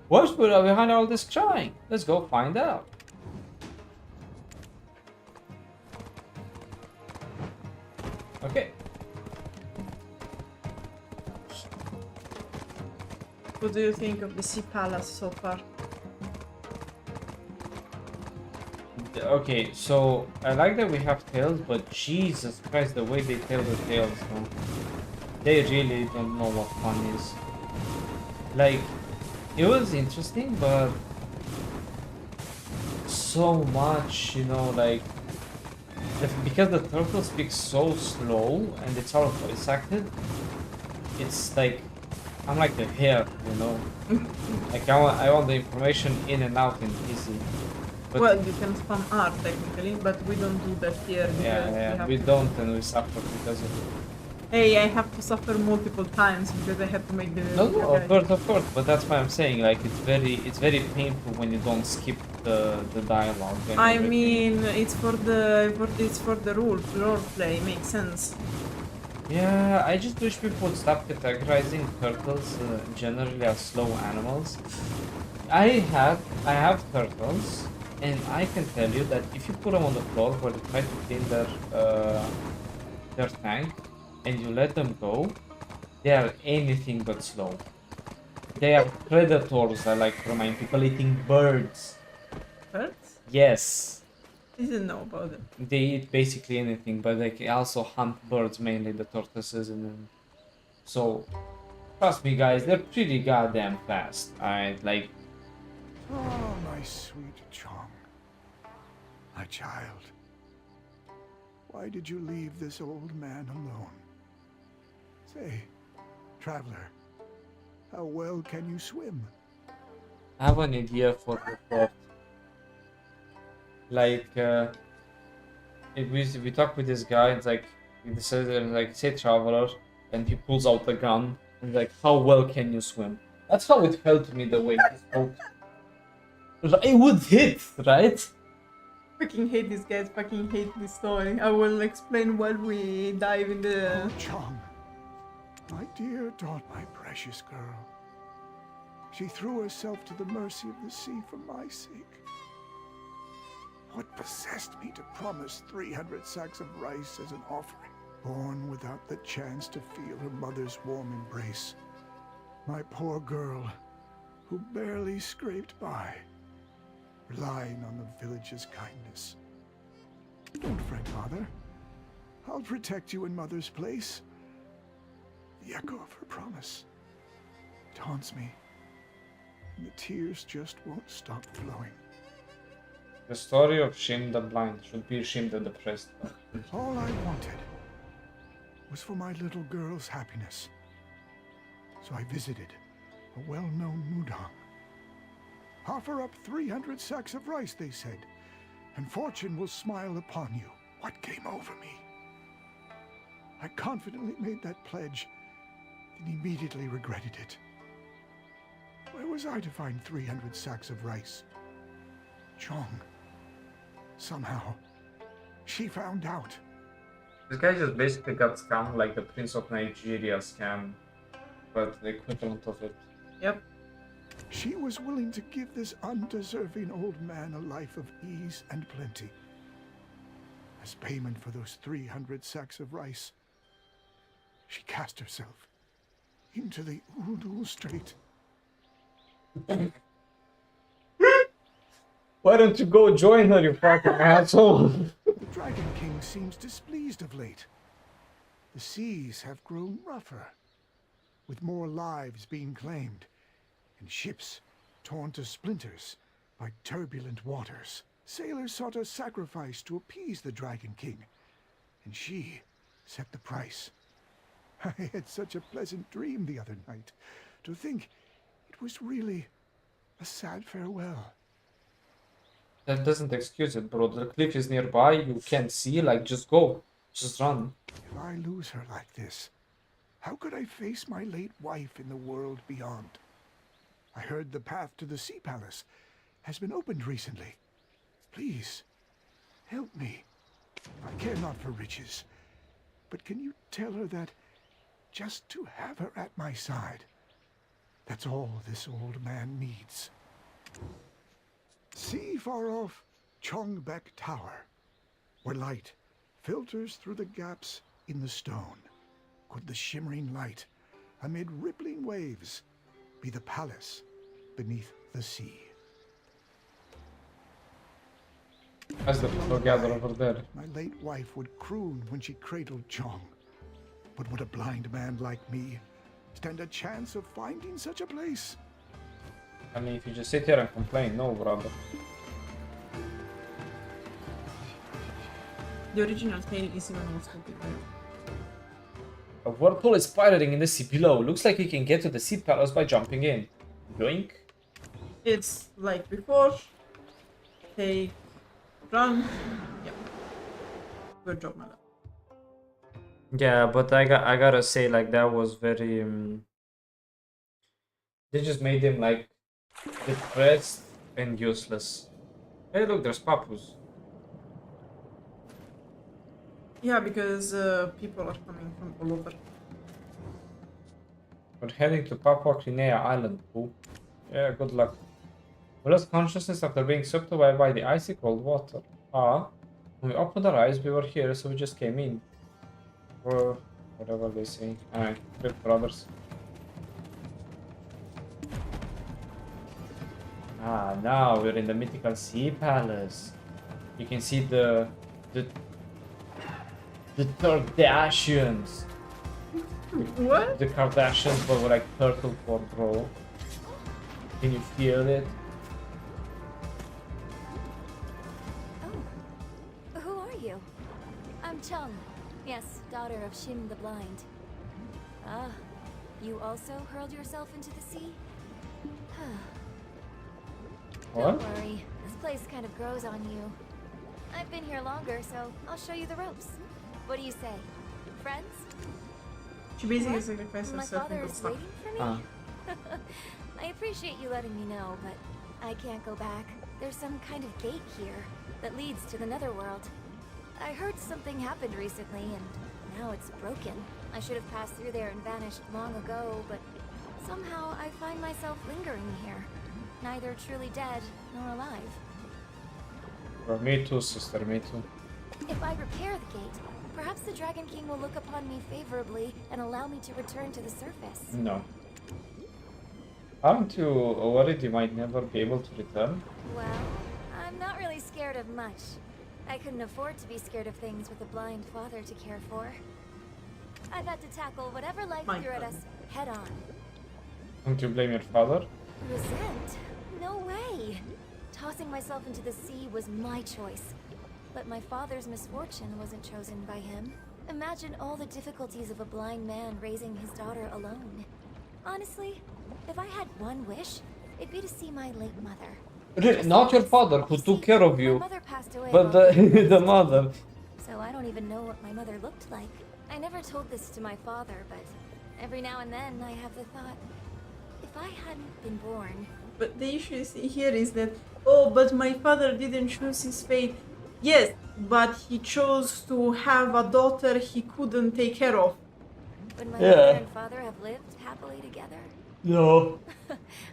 What's behind all this crying? Let's go find out. Okay. What do you think of the Sea Palace so far? Okay, so I like that we have tails, but Jesus Christ, the way they tell the tails, man. They really don't know what fun is. Like, it was interesting, but so much, you know, like because the turtle speaks so slow and it's all voice acted, it's like I'm like a hare, you know. Like I want the information in and out and easy. But Well, you can spam R technically, but we don't do that here because yeah, we we have don't, and we suffer because of it. Hey, I have to suffer multiple times because I have to make the No, video, no, guys. of course, but that's why I'm saying like it's very painful when you don't skip the dialogue. And I everything. mean, it's for the role play. Makes sense. Yeah, I just wish people would stop categorizing turtles generally as slow animals. I have turtles, and I can tell you that if you put them on the floor where they try to clean their tank, and you let them go, they are anything but slow. They are predators. I like to remind people, eating birds. Birds? Yes. Didn't know about them. They eat basically anything, but they can also hunt birds, mainly the tortoises, and then so trust me, guys, they're pretty goddamn fast. Alright, like Oh, my sweet Chong. My child. Why did you leave this old man alone? Say, traveler, how well can you swim? I have an idea for the plot. Like, if we talk with this guy, it's like he says like say traveler, and he pulls out the gun and like, how well can you swim? That's how it felt to me the way he spoke. It would hit, right? Fucking hate these guys. Fucking hate this story. I will explain while we dive in the. Oh, Chong, my dear daughter, my precious girl. She threw herself to the mercy of the sea for my sake. What possessed me to promise 300 sacks of rice as an offering? Born without the chance to feel her mother's warm embrace. My poor girl, who barely scraped by, relying on the village's kindness. Don't fret, Father. I'll protect you in Mother's place. The echo of her promise. It haunts me, and the tears just won't stop flowing. The story of Shim the Blind should be Shim the Depressed. All I wanted was for my little girl's happiness. So I visited a well-known mudang. Offer up 300 sacks of rice, they said, and fortune will smile upon you. What came over me? I confidently made that pledge, then immediately regretted it. Where was I to find 300 sacks of rice? Chong. Somehow, she found out. This guy just basically got scammed like the Prince of Nigeria scam, but the equivalent of it. Yep. She was willing to give this undeserving old man a life of ease and plenty. As payment for those 300 sacks of rice, she cast herself into the Udu Strait. Why don't you go join her, you fucking asshole? The Dragon King seems displeased of late. The seas have grown rougher, with more lives being claimed, and ships torn to splinters by turbulent waters. Sailors sought a sacrifice to appease the Dragon King, and she set the price. I had such a pleasant dream the other night, to think it was really a sad farewell. That doesn't excuse it, bro. The cliff is nearby, you can't see, like, just go. Just run. If I lose her like this, how could I face my late wife in the world beyond? I heard the path to the Sea Palace has been opened recently. Please, help me. I care not for riches, but can you tell her that just to have her at my side, that's all this old man needs. See far off Chongbek Tower, where light filters through the gaps in the stone. Could the shimmering light, amid rippling waves, be the palace beneath the sea? As the people gather over there. My late wife would croon when she cradled Chong. But would a blind man like me stand a chance of finding such a place? I mean, if you just sit here and complain, no, brother. The original tale is even more stupid. A whirlpool is spiraling in the sea below. Looks like you can get to the sea palace by jumping in. Yoink. It's like before. Take, run. Yeah. Good job, my love. Yeah, but I gotta say, like, that was very they just made him like depressed and useless. Hey, look, there's Papus. Yeah, because people are coming from all over. We're heading to Papua Crinea Island, Pooh. Yeah, good luck. We lost consciousness after being swept away by the icy cold water. Ah, when we opened our eyes, we were here, so we just came in. Or whatever they say. Alright, good brothers. Ah, now we're in the mythical sea palace. You can see the Kardashians. What? The Kardashians were like turtle for bro. Can you feel it? Oh, who are you? I'm Cheong. Yes, daughter of Shim the Blind. Ah, you also hurled yourself into the sea? What? Don't worry, this place kind of grows on you. I've been here longer, so I'll show you the ropes. What do you say? Friends? She basically What? sacrificed My herself father and got is stuck. waiting for me? Ah. I appreciate you letting me know, but I can't go back. There's some kind of gate here that leads to the netherworld. I heard something happened recently, and now it's broken. I should have passed through there and vanished long ago, but somehow I find myself lingering here. Neither truly dead nor alive. Well, me too, sister, me too. If I repair the gate, perhaps the Dragon King will look upon me favorably and allow me to return to the surface. No. Aren't you worried you might never be able to return? Well, I'm not really scared of much. I couldn't afford to be scared of things with a blind father to care for. I've had to tackle whatever life My threw at God. us head on. Don't you blame your father? Resent? No way! Tossing myself into the sea was my choice. But my father's misfortune wasn't chosen by him. Imagine all the difficulties of a blind man raising his daughter alone. Honestly, if I had one wish, it'd be to see my late mother. Really, not your father who took care of My you, mother passed away but while being the raised. the mother. So I don't even know what my mother looked like. I never told this to my father, but every now and then I have the thought, if I hadn't been born... But the issue here is that, oh, but my father didn't choose his fate. Yes, but he chose to have a daughter he couldn't take care of. Would my Yeah. mother and father have lived happily together? No.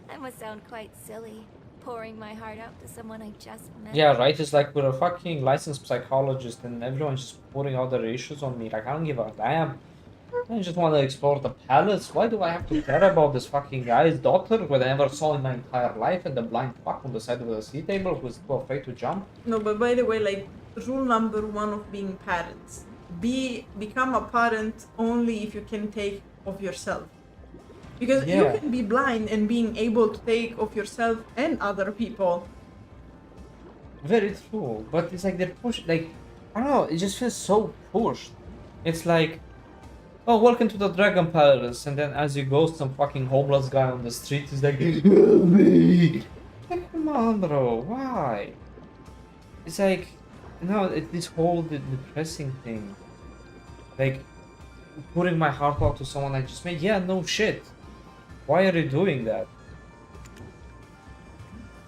I must sound quite silly, pouring my heart out to someone I just met. Yeah, right. It's like we're a fucking licensed psychologist and everyone's just pouring out their issues on me. Like, I don't give a damn. I just want to explore the palace. Why do I have to care about this fucking guy's daughter who I never saw in my entire life and the blind fuck on the side of the sea table who's too afraid to jump? No, but by the way, like, rule number one of being parents. Become a parent only if you can take of yourself. Because Yeah. you can be blind and being able to take of yourself and other people. Very true. But it's like they're pushed, like, I don't know, it just feels so pushed. It's like, oh, welcome to the Dragon Palace, and then as you go, some fucking homeless guy on the street is like, help me! Like, come on, bro, why? It's like, no, this whole depressing thing. Like, putting my heart out to someone I just made, yeah, no shit. Why are you doing that?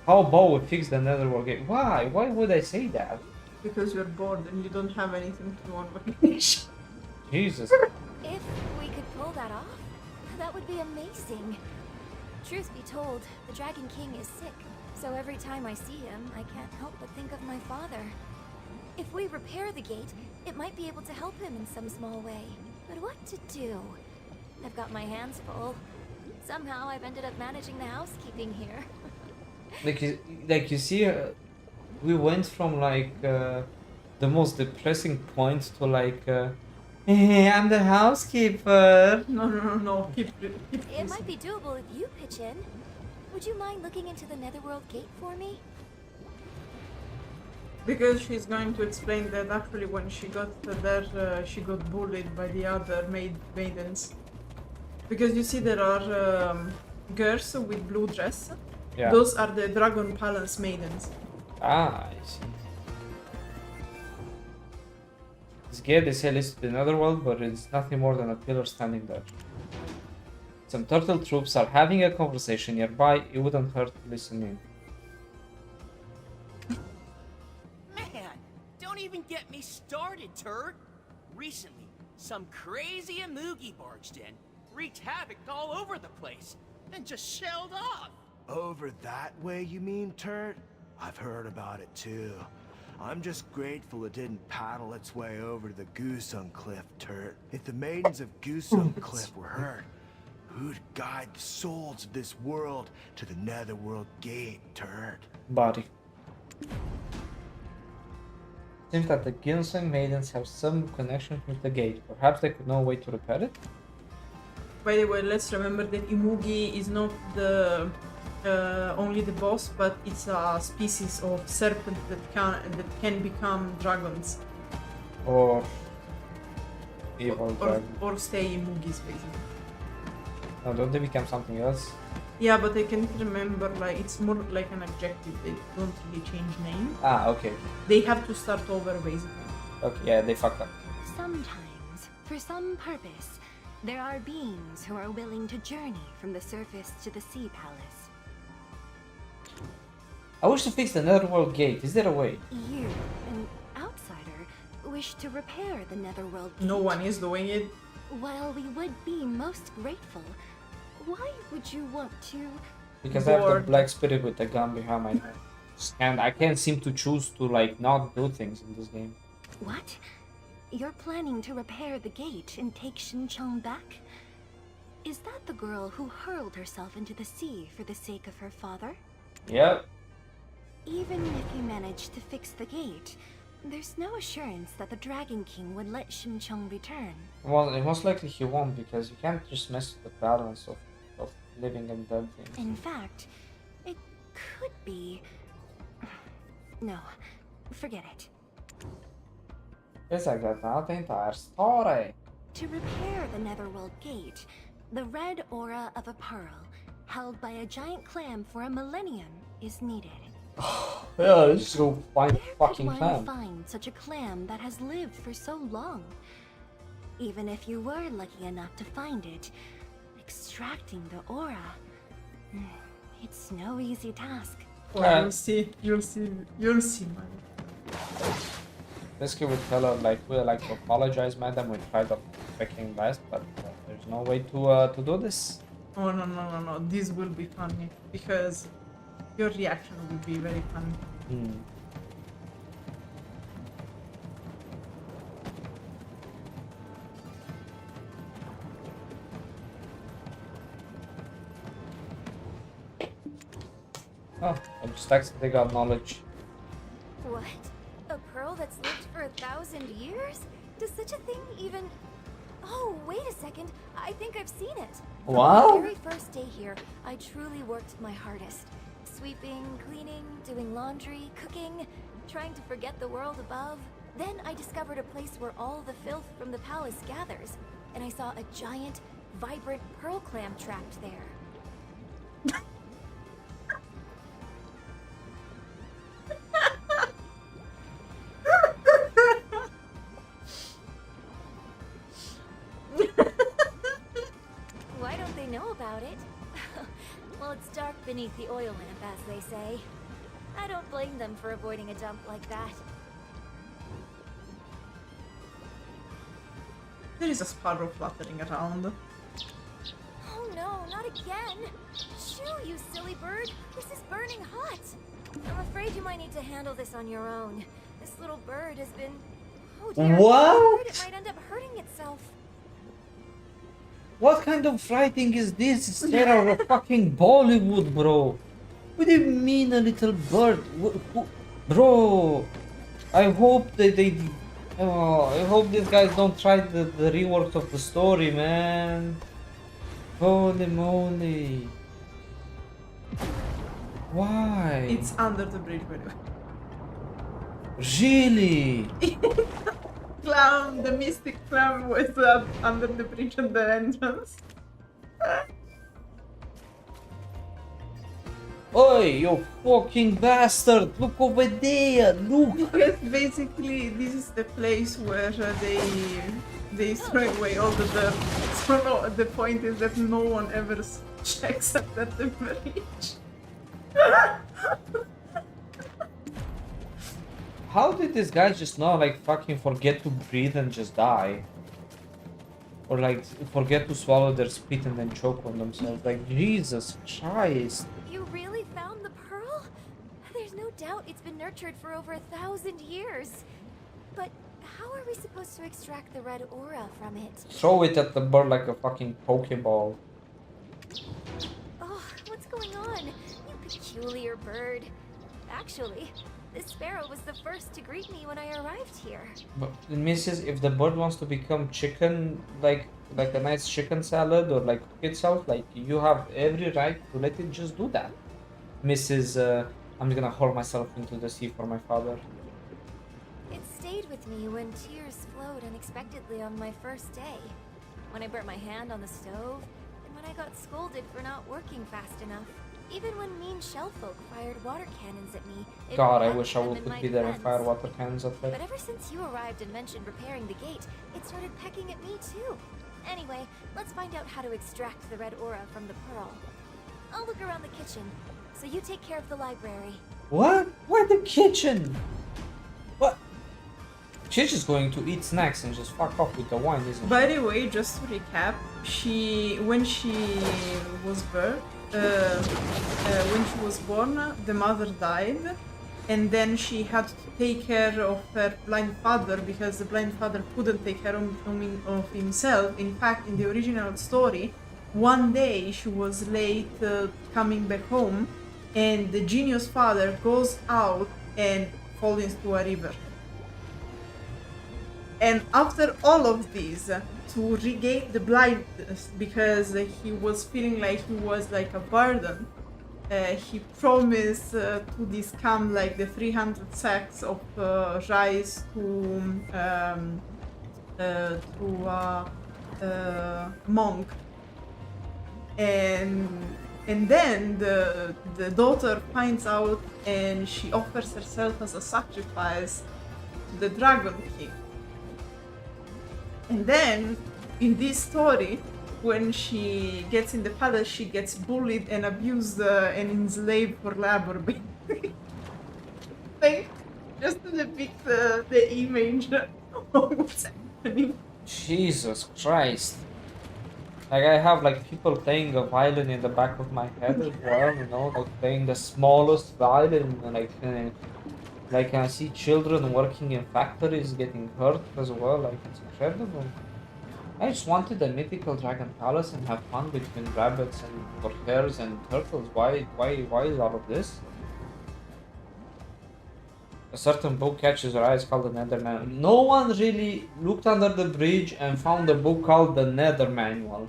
How about we fix the netherworld gate? Why? Why would I say that? Because you're bored and you don't have anything to do on vacation. Jesus. If we could pull that off, that would be amazing. Truth be told, the Dragon King is sick, so every time I see him, I can't help but think of my father. If we repair the gate, it might be able to help him in some small way. But what to do? I've got my hands full. Somehow I've ended up managing the housekeeping here. Like you see, we went from like the most depressing point to like, hey, I'm the housekeeper. No. Keep It might be doable if you pitch in. Would you mind looking into the netherworld gate for me? Because she's going to explain that actually when she got there, she got bullied by the other maidens. Because you see there are girls with blue dress. Yeah. Those are the Dragon Palace maidens. Ah, I see. This gate they say leads to the Netherworld, but it's nothing more than a pillar standing there. Some turtle troops are having a conversation nearby. It wouldn't hurt to listen in. Man, don't even get me started, turd. Recently, some crazy Amugi barged in, wreaked havoc all over the place, then just shelled off. Over that way, you mean, Turt? I've heard about it too. I'm just grateful it didn't paddle its way over to the Goyoung Cliff, Turt. If the maidens of Goyoung Cliff were hurt, who'd guide the souls of this world to the Netherworld Gate, Turt? Body. Seems that the Goyoung maidens have some connection with the gate. Perhaps they could know a way to repair it? By the way, let's remember that Imugi is not the only the boss, but it's a species of serpent that can become dragons Or evil dragon. or stay Imugis basically. No, don't they become something else? Yeah, but I can't remember. Like it's more like an adjective. They don't really change name. Ah, okay. They have to start over basically. Okay, yeah, they fucked up. Sometimes, for some purpose, there are beings who are willing to journey from the surface to the sea palace. I wish to fix the Netherworld gate. Is there a way? You, an outsider, wish to repair the Netherworld gate. No one is doing it. While we would be most grateful, why would you want to? Because I have the Bored. black spirit with the gun behind my head. And I can't seem to choose to like not do things in this game. What? You're planning to repair the gate and take Shim Cheong back? Is that the girl who hurled herself into the sea for the sake of her father? Yep. Even if you manage to fix the gate, there's no assurance that the Dragon King would let Shim Cheong return. Well, most likely he won't because you can't just mess with the balance of living and dead things. In fact, it could be... No, forget it. It's like that, not the entire story. To repair the Netherworld gate, the red aura of a pearl, held by a giant clam for a millennium, is needed. Yeah, let's go find Where fucking could one clam. find such a clam that has lived for so long? Even if you were lucky enough to find it, extracting the aura, it's no easy task. Well, you'll see, man. Basically, we tell her like we like to apologize, madam. We tried our freaking best, but there's no way to do this. Oh no! This will be funny because your reaction will be very funny. Oh, I just accidentally got knowledge. What? A pearl that's lived for 1,000 years? Does such a thing even... Oh, wait a second. I think I've seen it. Wow. The very first day here, I truly worked my hardest. Sweeping, cleaning, doing laundry, cooking, trying to forget the world above. Then I discovered a place where all the filth from the palace gathers, and I saw a giant, vibrant pearl clam trapped there. Why don't they know about it? Well, it's dark beneath the oil lamp, as they say. I don't blame them for avoiding a dump like that. There is a sparrow fluttering around. Oh no, not again! Shoo, you silly bird! This is burning hot! I'm afraid you might need to handle this on your own. This little bird has been... Oh dear, What? I'm afraid it might end up hurting itself. What kind of writing is this? It's straight out of fucking Bollywood, bro. What do you mean a little bird? Bro, I hope that they... Oh, I hope these guys don't try the rework of the story, man. Holy moly. Why? It's under the bridge, by the way. Really? Clown, the mystic clown was under the bridge at the entrance. Oi, you fucking bastard! Look over there! Look! Because basically this is the place where they throw away all the dirt. So no, the point is that no one ever checks at the bridge. How did this guy just not like fucking forget to breathe and just die? Or like forget to swallow their spit and then choke on themselves? Like Jesus Christ! You really found the pearl? There's no doubt it's been nurtured for over 1,000 years. But how are we supposed to extract the red aura from it? Throw it at the bird like a fucking Pokeball. Oh, what's going on? You peculiar bird. Actually, this sparrow was the first to greet me when I arrived here. But Mrs., if the bird wants to become chicken, like a nice chicken salad or like cook itself, like you have every right to let it just do that. Mrs., I'm gonna hurl myself into the sea for my father. It stayed with me when tears flowed unexpectedly on my first day. When I burnt my hand on the stove, and when I got scolded for not working fast enough. Even when mean shellfolk fired water cannons at me, it God, I kept wish I them would in could my be there and defense. fire water cannons at But them. ever since you arrived and mentioned repairing the gate, it started pecking at me too. Anyway, let's find out how to extract the red aura from the pearl. I'll look around the kitchen, so you take care of the library. What? Why the kitchen? What? She's just going to eat snacks and just fuck off with the wine, isn't she? By the way, just to recap, when she was born, the mother died, and then she had to take care of her blind father because the blind father couldn't take care of himself. In fact, in the original story, one day she was late coming back home, and the genius father goes out and falls into a river. And after all of this, to regain the blindness, because he was feeling like he was like a burden, he promised to discount like the 300 sacks of rice to a monk. And then the daughter finds out and she offers herself as a sacrifice to the Dragon King. And then, in this story, when she gets in the palace, she gets bullied and abused and enslaved for labor. Like, just to depict the image of what's happening. Jesus Christ. Like I have like people playing a violin in the back of my head as well, you know, like playing the smallest violin, like I see children working in factories getting hurt as well, like it's incredible. I just wanted a mythical dragon palace and have fun between rabbits and hares and turtles. Why is all of this? A certain book catches your eyes called the Nether Manual. No one really looked under the bridge and found a book called the Nether Manual.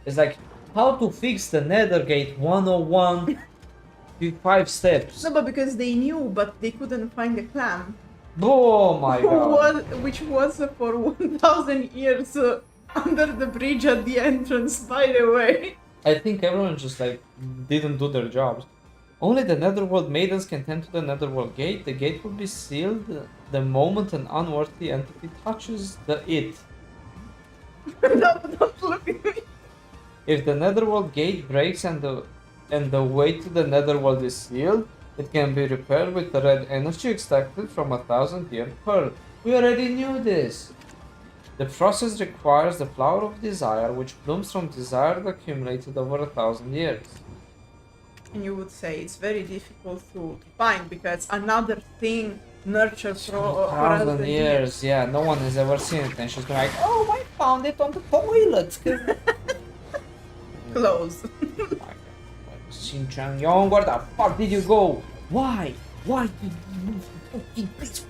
It's like how to fix the Nether Gate 101 with 5 steps. No, but because they knew, but they couldn't find the clam. Oh my god. Which was for 1,000 years under the bridge at the entrance, by the way. I think everyone just like didn't do their jobs. Only the Netherworld maidens can tend to the Netherworld gate. The gate will be sealed the moment an unworthy entity touches it. No, don't look at me. If the Netherworld gate breaks and the way to the Netherworld is sealed, it can be repaired with the red energy extracted from a 1,000-year pearl. We already knew this. The process requires the flower of desire, which blooms from desire accumulated over 1,000 years. And you would say it's very difficult to find because another thing nurtured for 1,000 years, yeah, no one has ever seen it, and she's been like, oh, I found it on the toilet. Close. Shim Cheong, where the fuck did you go? Why? Why did you move the fucking place?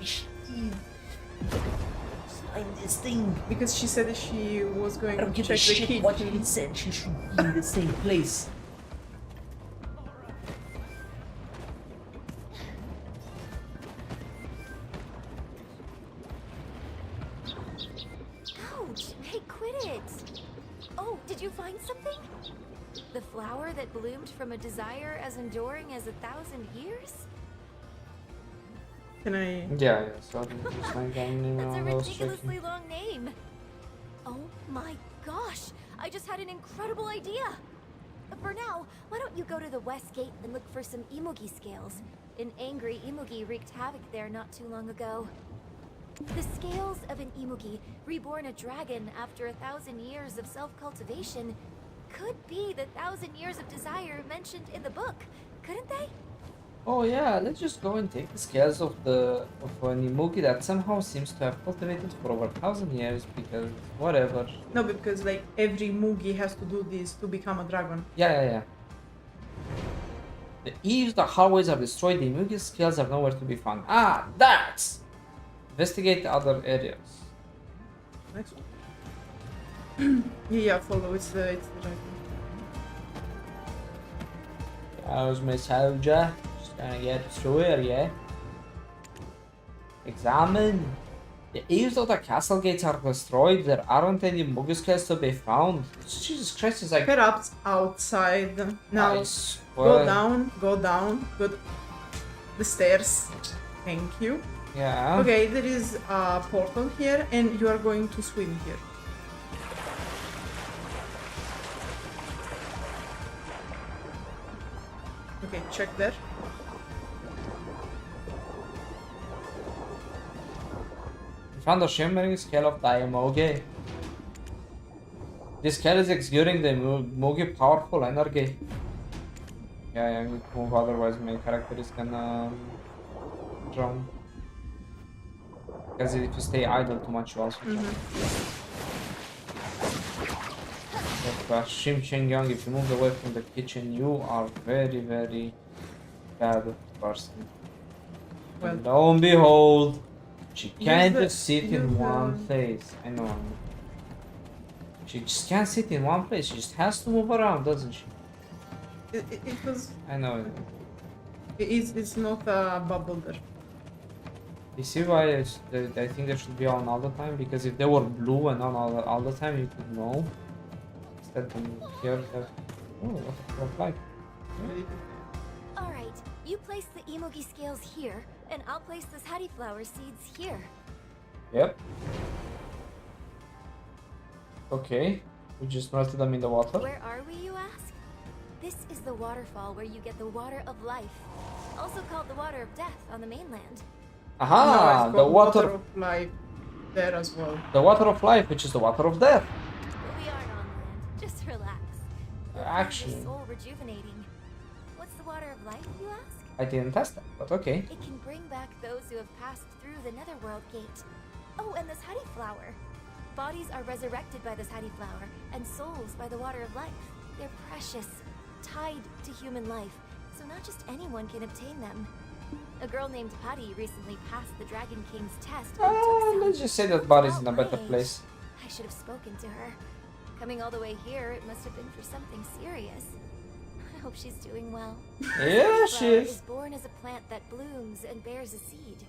Slime this thing. Because she said that she was going I don't to give check a the shit kitchen. what he said. She should be in the same place. What? Oh, did you find something? The flower that bloomed from a desire as enduring as 1,000 years? Can I? Yeah, so just like That's a I was ridiculously checking. long name. Oh my gosh! I just had an incredible idea! For now, why don't you go to the west gate and look for some Imugi scales? An angry Imugi wreaked havoc there not too long ago. The scales of an Imugi, reborn a dragon after 1,000 years of self-cultivation, could be the 1,000 years of desire mentioned in the book, couldn't they? Oh yeah, let's just go and take the scales of an Imugi that somehow seems to have cultivated for over 1,000 years because whatever. No, because like every Mugi has to do this to become a dragon. Yeah. The eaves, the hallways are destroyed, the Imugi scales are nowhere to be found. Ah, that's! Investigate the other areas. Next one. Yeah, follow. It's the dragon. How's my soldier? Just gonna get through here, yeah? Examine. The eaves of the castle gates are destroyed. There aren't any Imugi scales to be found. Jesus Christ, it's like... Perhaps outside. Now, I go swear. down, go the stairs. Thank you. Yeah. Okay, there is a portal here, and you are going to swim here. Okay, check there. We found a shimmering scale of the Imugi. This scale is exuding the Imugi powerful energy. Yeah, I need to move, otherwise my character is gonna drown. Because if you stay idle too much, you also drown. But Shim Cheong, if you move away from the kitchen, you are very, very bad person. Well, And lo and behold, she Use can't the- just sit use in one the- place. I know. She just can't sit in one place. She just has to move around, doesn't she? it was. I know. It's not a bubble there. You see why I think they should be on all the time? Because if they were blue and on all the time, you could know. Instead, here, that. Oh, what a like. Alright, you place the Imugi scales here, and I'll place the Hattie flower seeds here. Yep. Okay. We just melted them in the water. Where are we, you ask? This is the waterfall where you get the water of life, also called the water of death on the mainland. Aha! No, it's The called water. of life there as well. The water of life, which is the water of death. But we aren't on land. Just relax. You'll find Actually. your soul rejuvenating. What's the water of life, you ask? I didn't test that, but okay. It can bring back those who have passed through the netherworld gate. Oh, and this Hattie flower. Bodies are resurrected by this Hattie flower, and souls by the water of life. They're precious, tied to human life, so not just anyone can obtain them. A girl named Patty recently passed the Dragon King's test and took some. Let's just say that body's in a About better my age. place. I should have spoken to her. Coming all the way here, it must have been for something serious. I hope she's doing well. Yeah, she Flower is. is born as a plant that blooms and bears a seed.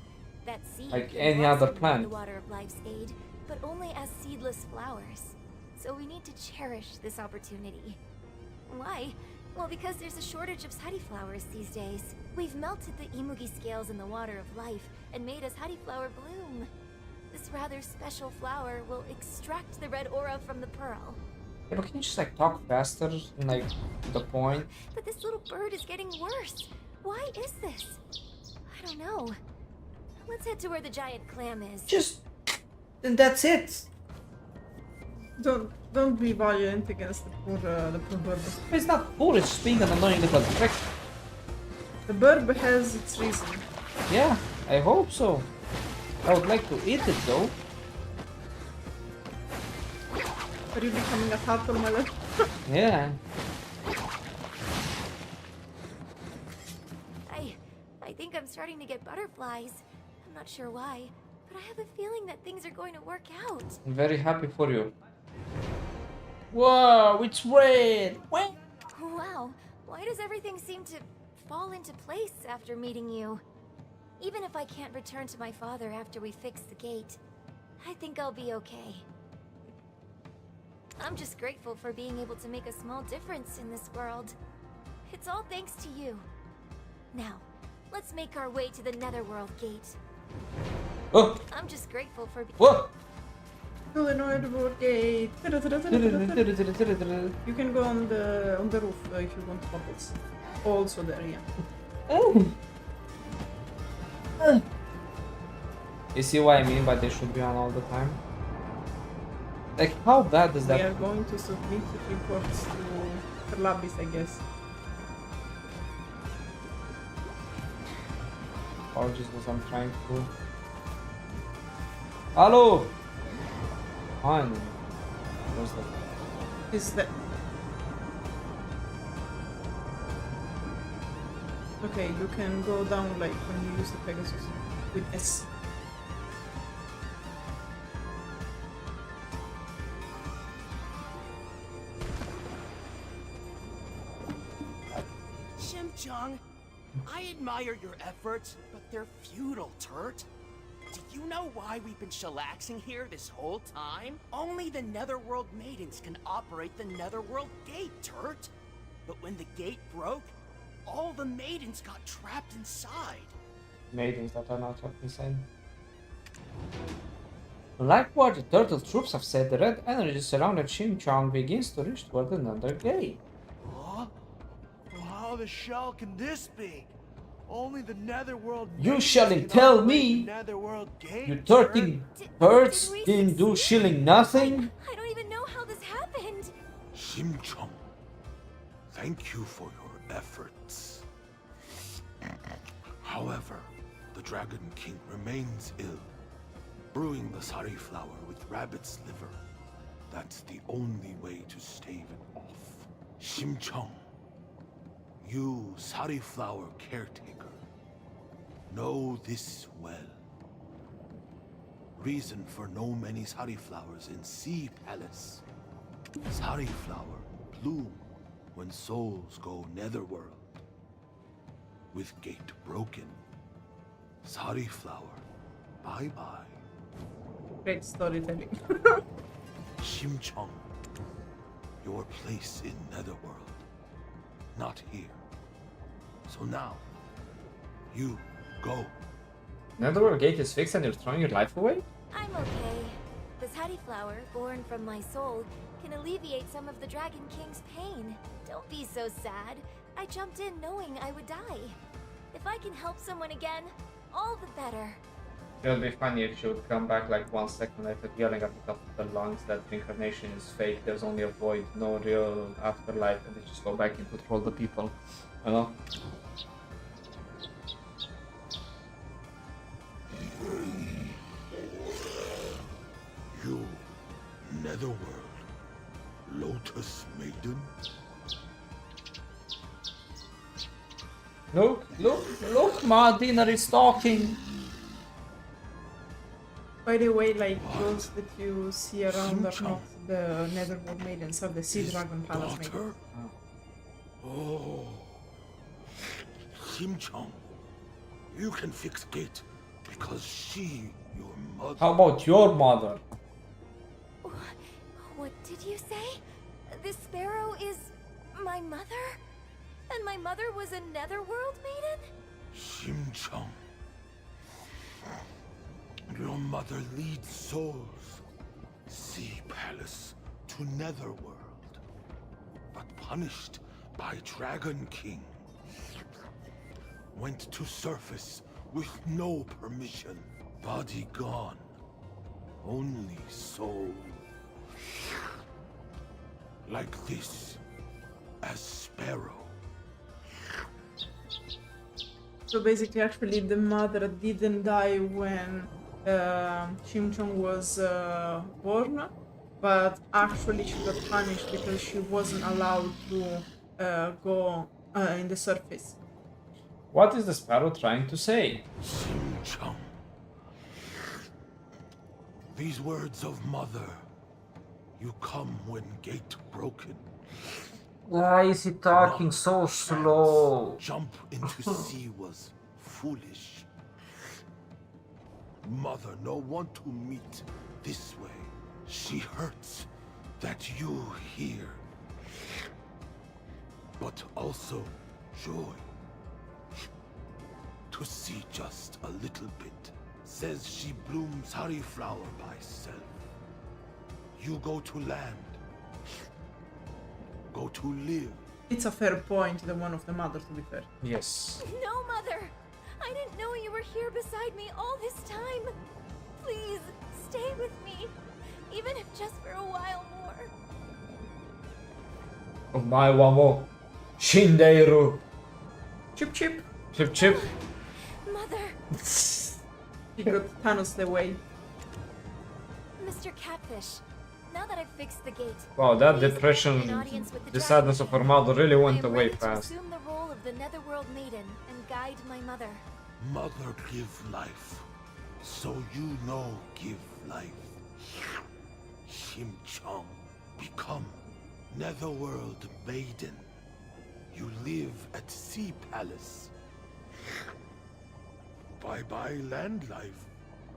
That seed Like can any other blossom with plant. the water of life's aid, but only as seedless flowers. So we need to cherish this opportunity. Why? Well, because there's a shortage of Hattie flowers these days. We've melted the Imugi scales in the water of life and made a Hattie flower bloom. This rather special flower will extract the red aura from the pearl. Yeah, but can you just like talk faster and like to the point? But this little bird is getting worse. Why is this? I don't know. Let's head to where the giant clam is. Just and that's it. Don't be violent against the poor bird. It's not poor, it's just being an annoying little prick. The bird has its reason. Yeah, I hope so. I would like to eat it though. Are you becoming a turtle, my love? Yeah. I think I'm starting to get butterflies. I'm not sure why, but I have a feeling that things are going to work out. I'm very happy for you. Whoa, it's red! What? Wow, why does everything seem to fall into place after meeting you? Even if I can't return to my father after we fix the gate, I think I'll be okay. I'm just grateful for being able to make a small difference in this world. It's all thanks to you. Now, let's make our way to the Netherworld gate. Oh! I'm just grateful for Whoa! To the Netherworld gate. You can go on the roof if you want bubbles. Also there, yeah. You see what I mean by they should be on all the time? Like, how bad is We that? are going to submit reports to Labis, I guess. Apologies because I'm trying to... Hello! Finally. Where's the... Is that... Okay, you can go down like when you use the Pegasus with S. Shim Cheong, I admire your efforts, but they're futile, Turt. Do you know why we've been chillaxing here this whole time? Only the Netherworld maidens can operate the Netherworld gate, Turt. But when the gate broke, all the maidens got trapped inside. Maidens that are not trapped inside. Like what the turtle troops have said, the red energy surrounding Shim Cheong begins to reach toward another gate. Huh? Well, how the shell can this be? Only the Netherworld. You maidens shouldn't can tell operate me! the Netherworld gate, You Turt. 13 Did birds we didn't do succeed? shilling nothing? I don't even know how this happened. Shim Cheong, thank you for your efforts. However, the Dragon King remains ill, brewing the sari flower with rabbit's liver. That's the only way to stave it off. Shim Cheong, you sari flower caretaker, know this well. Reason for no many sari flowers in Sea Palace. Sari flower bloom when souls go netherworld. With gate broken, sari flower, bye-bye. Great storytelling. Shim Cheong, your place in netherworld, not here. So now, you go. Netherworld gate is fixed and you're throwing your life away? I'm okay. This Hattie flower, born from my soul, can alleviate some of the Dragon King's pain. Don't be so sad. I jumped in knowing I would die. If I can help someone again, all the better. It would be funny if she would come back like 1 second later yelling at the top of the lungs that reincarnation is fake, there's only a void, no real afterlife, and they just go back and control the people. You know? You, netherworld, lotus maiden. Look, my dinner is talking! By the way, like those that you see around are not the Netherworld maidens, are the Sea Dragon Palace maidens. Daughter? Oh. Shim Cheong, you can fix Gate because she, your mother. How about your mother? What did you say? This sparrow is my mother? And my mother was a Netherworld maiden? Shim Cheong, your mother leads souls, Sea Palace to Netherworld, but punished by Dragon King. Went to surface with no permission, body gone, only soul. Like this, as Sparrow. So basically, actually, the mother didn't die when Shim Cheong was born, but actually she got punished because she wasn't allowed to go in the surface. What is the sparrow trying to say? Shim Cheong. These words of mother, you come when gate broken. Why is he talking so slow? Jump into sea was foolish. Mother no want to meet this way. She hurts that you hear, but also joy. To see just a little bit. Says she blooms honey flower by self. You go to land. Go to live. It's a fair point, the one of the mother, to be fair. Yes. No, Mother! I didn't know you were here beside me all this time. Please, stay with me. Even if just for a while more. Omae wa mo shindeiru. Chip chip. Chip chip. Mother! He got Thanos the way. Mr. Catfish, now that I've fixed the gate, Wow, that please depression, grant me an audience with the sadness of her mother really I went am away ready to fast. assume the role of the Netherworld Maiden and guide my mother. Mother give life. So you know give life. Shim Cheong. Become Netherworld Maiden. You live at Sea Palace. Bye-bye land life.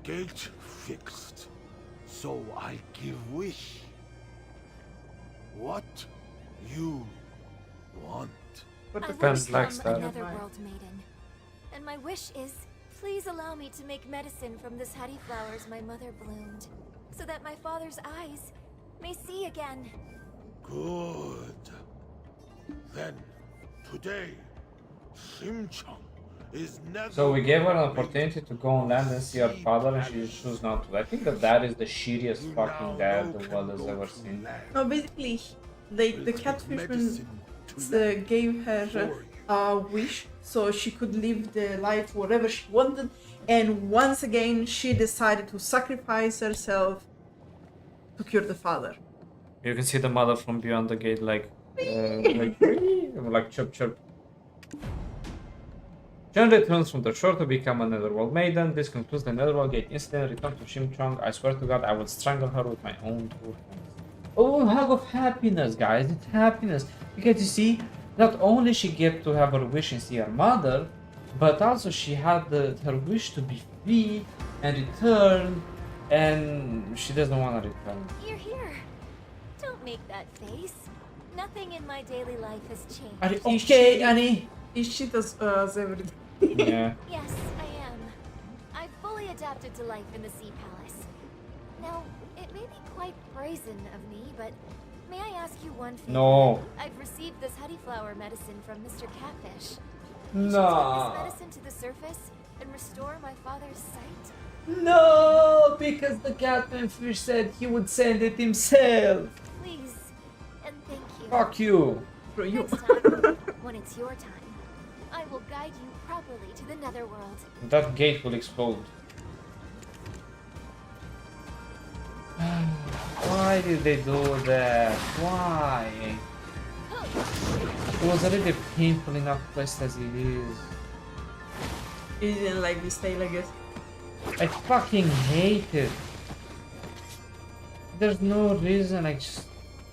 Gate fixed. So I give wish. What you want. But I the will Depends, become likes a that. Netherworld Maiden. And my wish is, please allow me to make medicine from the honey flowers my mother bloomed, so that my father's eyes may see again. Good. Then, today, Shim Cheong is never. So we gave her an opportunity to go on land and see her father, and she chose not to. I think that is the shittiest fucking dad the world has ever seen. No, basically, the catfishman gave her a wish so she could live the life whatever she wanted, and once again she decided to sacrifice herself to cure the father. You can see the mother from beyond the gate, like chirp chirp. Jen returns from the shore to become a Netherworld Maiden. This concludes the Netherworld Gate incident. Return to Shim Cheong. I swear to God, I will strangle her with my own two hands. Oh, hug of happiness, guys! It's happiness because you see, not only she get to have her wish and see her mother, but also she had her wish to be free and return, and she doesn't want to return. You're here. Don't make that face. Nothing in my daily life has changed. Are you okay, Annie? Is she does everything. Yeah. Yes, I am. I've fully adapted to life in the Sea Palace. Now, it may be quite brazen of me, but may I ask you one favor? No. I've received this honey flower medicine from Mr. Catfish. No. Should take this medicine to the surface and restore my father's sight? No, because the catfish said he would send it himself. Please, and thank you. Fuck you. For you. Next time, when it's your time, I will guide you properly to the Netherworld. That gate will explode. Why did they do that? Why? It was already painful enough place as it is. He didn't like this tale, I guess. I fucking hate it. There's no reason, like just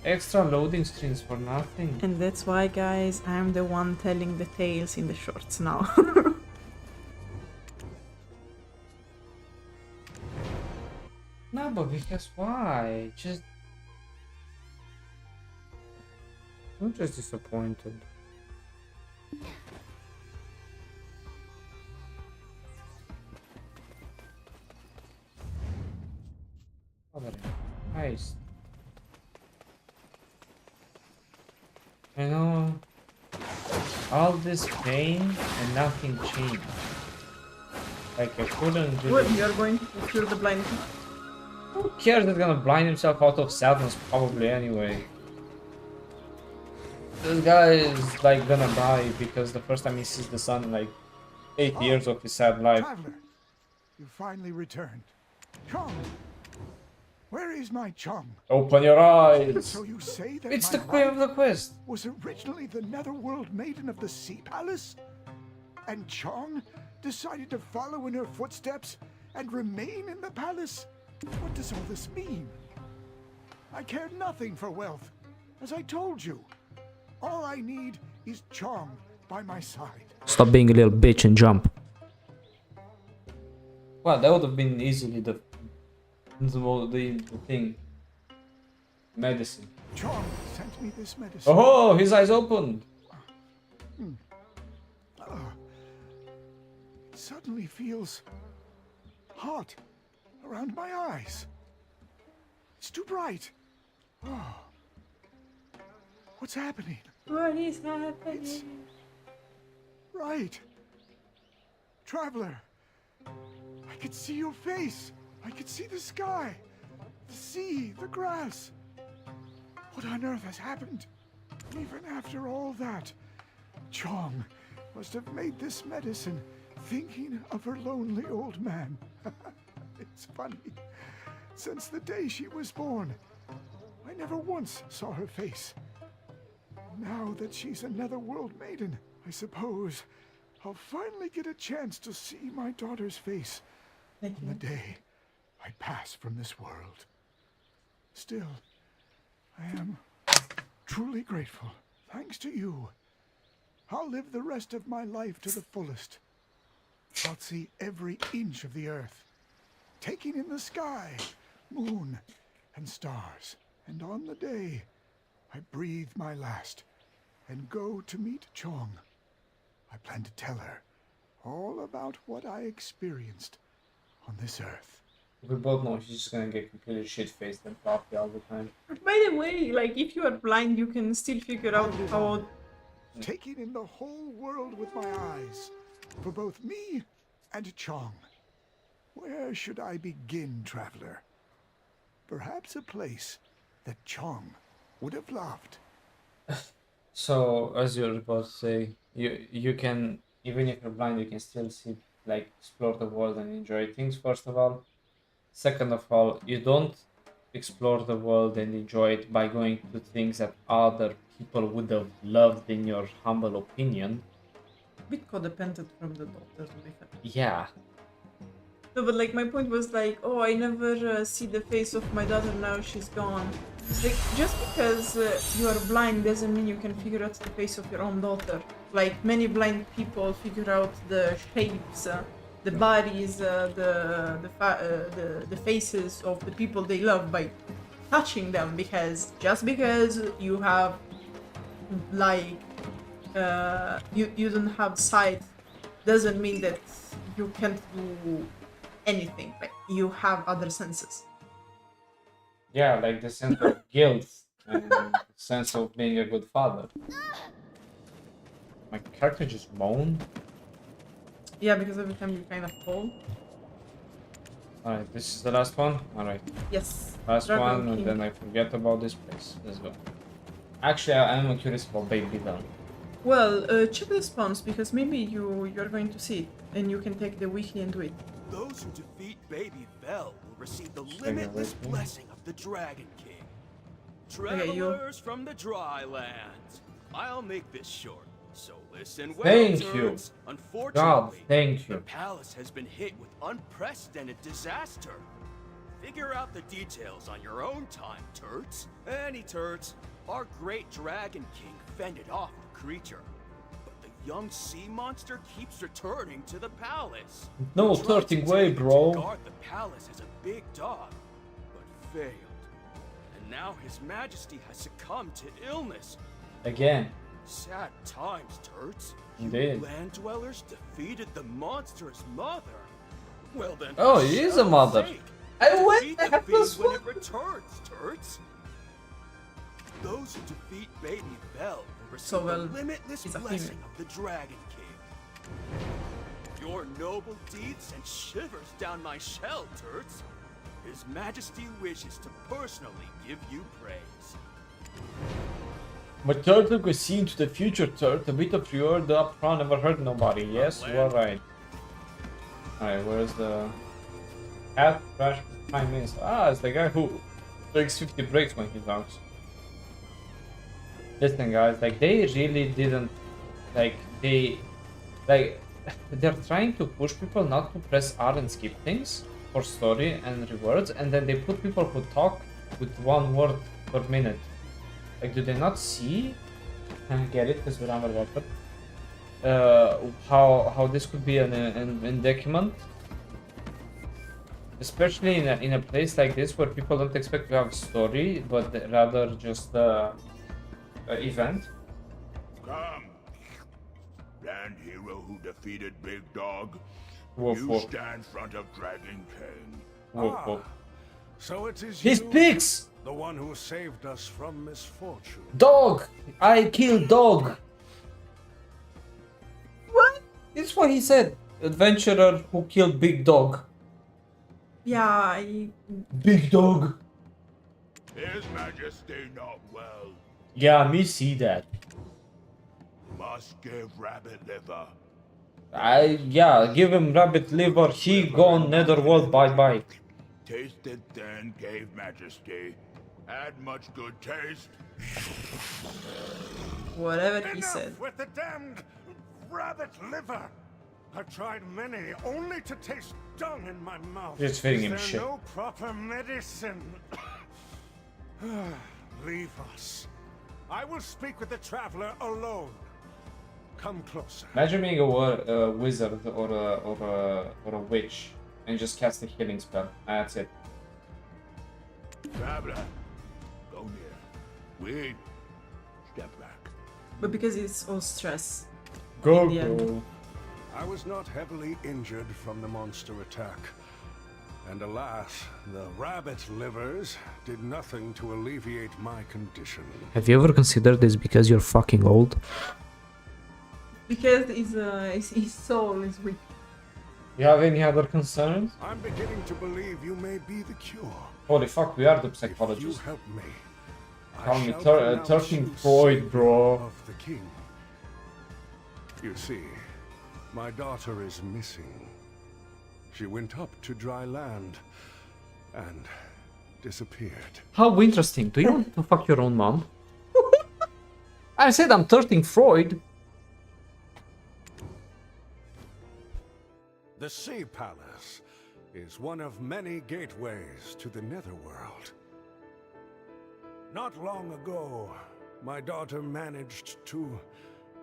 extra loading screens for nothing. And that's why, guys, I'm the one telling the tales in the shorts now. No, but because why? I'm just disappointed. Nice. I know all this pain and nothing changed. Like I couldn't do What, it. you're going to cure the blind? Who cares? He's gonna blind himself out of sadness probably anyway. This guy is like gonna die because the first time he sees the sun in like 8 years of his sad life. Traveler, you finally returned. Chong! Where is my Chong? Open your eyes! So you say that It's my the queen of wife the quest! was originally the Netherworld Maiden of the Sea Palace? And Chong decided to follow in her footsteps and remain in the palace? What does all this mean? I care nothing for wealth, as I told you. All I need is Chong by my side. Stop being a little bitch and jump. Well, that would have been easily the thing. Medicine. Chong sent me this medicine. Oh, his eyes opened. It suddenly feels hot around my eyes. It's too bright. Oh. What's happening? What is happening? Right. Traveler, I could see your face. I could see the sky, the sea, the grass. What on earth has happened? Even after all that, Chong must have made this medicine thinking of her lonely old man. It's funny. Since the day she was born, I never once saw her face. Now that she's another world maiden, I suppose I'll finally get a chance to see my daughter's face on the day I pass from this world. Still, I am truly grateful. Thanks to you, I'll live the rest of my life to the fullest. I'll see every inch of the earth, taking in the sky, moon, and stars. And on the day I breathe my last and go to meet Chong, I plan to tell her all about what I experienced on this earth. We both know she's just gonna get completely shit-faced and fluffy all the time. By the way, like if you are blind, you can still figure out how. Taking in the whole world with my eyes, for both me and Chong. Where should I begin, traveler? Perhaps a place that Chong would have loved. So, as you're about to say, you can, even if you're blind, you can still see, like, explore the world and enjoy things, first of all. Second of all, you don't explore the world and enjoy it by going to things that other people would have loved, in your humble opinion. A bit codependent from the doctor, to be fair. Yeah. No, but like my point was like, oh, I never see the face of my daughter now she's gone. It's like, just because you are blind doesn't mean you can figure out the face of your own daughter. Like many blind people figure out the shapes, the bodies, the faces of the people they love by touching them. Because just because you have like you don't have sight doesn't mean that you can't do anything. Like you have other senses. Yeah, like the sense of guilt and the sense of being a good father. My character just moaned. Yeah, because every time you kind of fall. Alright, this is the last one? Alright. Yes. Last Dragon one, King. and then I forget about this place. Let's go. Actually, I'm curious about Baby Bell. Well, check the spawns because maybe you're going to see it and you can take the weekly and do it. Those who defeat Baby Bell will receive the limitless blessing of the Dragon King. Travelers from the dry lands. I'll make this short, so listen well, Thank you. turds. Unfortunately, God, thank the you. palace has been hit with unprecedented disaster. Figure out the details on your own time, turds. Any turds. Our great Dragon King fended off the creature. But the young sea monster keeps returning to the palace. No He tried to turning way, take it to bro. guard the palace as a big dog, but failed. And now His Majesty has succumbed to illness. Again. Sad times, turds. Indeed. You land dwellers defeated the monster's mother. Well then, Oh, for he is a shell's mother. sake, I went defeat to the have beast this when one. it returns, turds. Those who defeat Baby Bell will receive So, well, the limitless he's a blessing female. of the Dragon King. Your noble deeds send shivers down my shell, turds. His Majesty wishes to personally give you praise. My turtle could see into the future, Turt. A bit of your up front never hurt nobody. Yes, you are right. Alright, where's the cat crash Prime Minister? Ah, it's the guy who takes 50 breaks when he talks. Listen, guys, like they really didn't, like they're trying to push people not to press R and skip things for story and rewards, and then they put people who talk with 1 word per minute. Like, do they not see? I get it, because we're underwater. How this could be an indictment? Especially in a place like this where people don't expect to have a story, but rather just a event. Come. Land hero who defeated Big Dog. Woof, You woof. stand front of Dragon King. Woof, woof. So it is His you, pigs! the one who saved us from misfortune. Dog! I killed dog! What? It's what he said. Adventurer who killed big dog. Yeah, Big dog. His Majesty not well. Yeah, me see that. Must give rabbit liver. Yeah, give him rabbit liver, he gone netherworld, bye bye. Tasted then gave Majesty. Had much good taste. whatever he Enough said. with the damned rabbit liver. I've tried many, only to taste dung in my mouth. Just feeding him Is there shit. no proper medicine? Leave us. I will speak with the traveler alone. Come closer. Imagine being a wizard or a witch and just cast a healing spell. That's it. Traveler, go near. We step back. But because it's all stress. Go, In the end. go. I was not heavily injured from the monster attack. And alas, the rabbit livers did nothing to alleviate my condition. Have you ever considered this because you're fucking old? Because his soul is weak. You have any other concerns? I'm beginning to believe you may be the cure. Holy fuck, we are the If you psychologists. help me, Call I me shall 13 pronounce you Freud, savior bro. of the king. You see, my daughter is missing. She went up to dry land and disappeared. How interesting. Do you want to fuck your own mom? I said I'm 13 Freud. The Sea Palace is one of many gateways to the Netherworld. Not long ago, my daughter managed to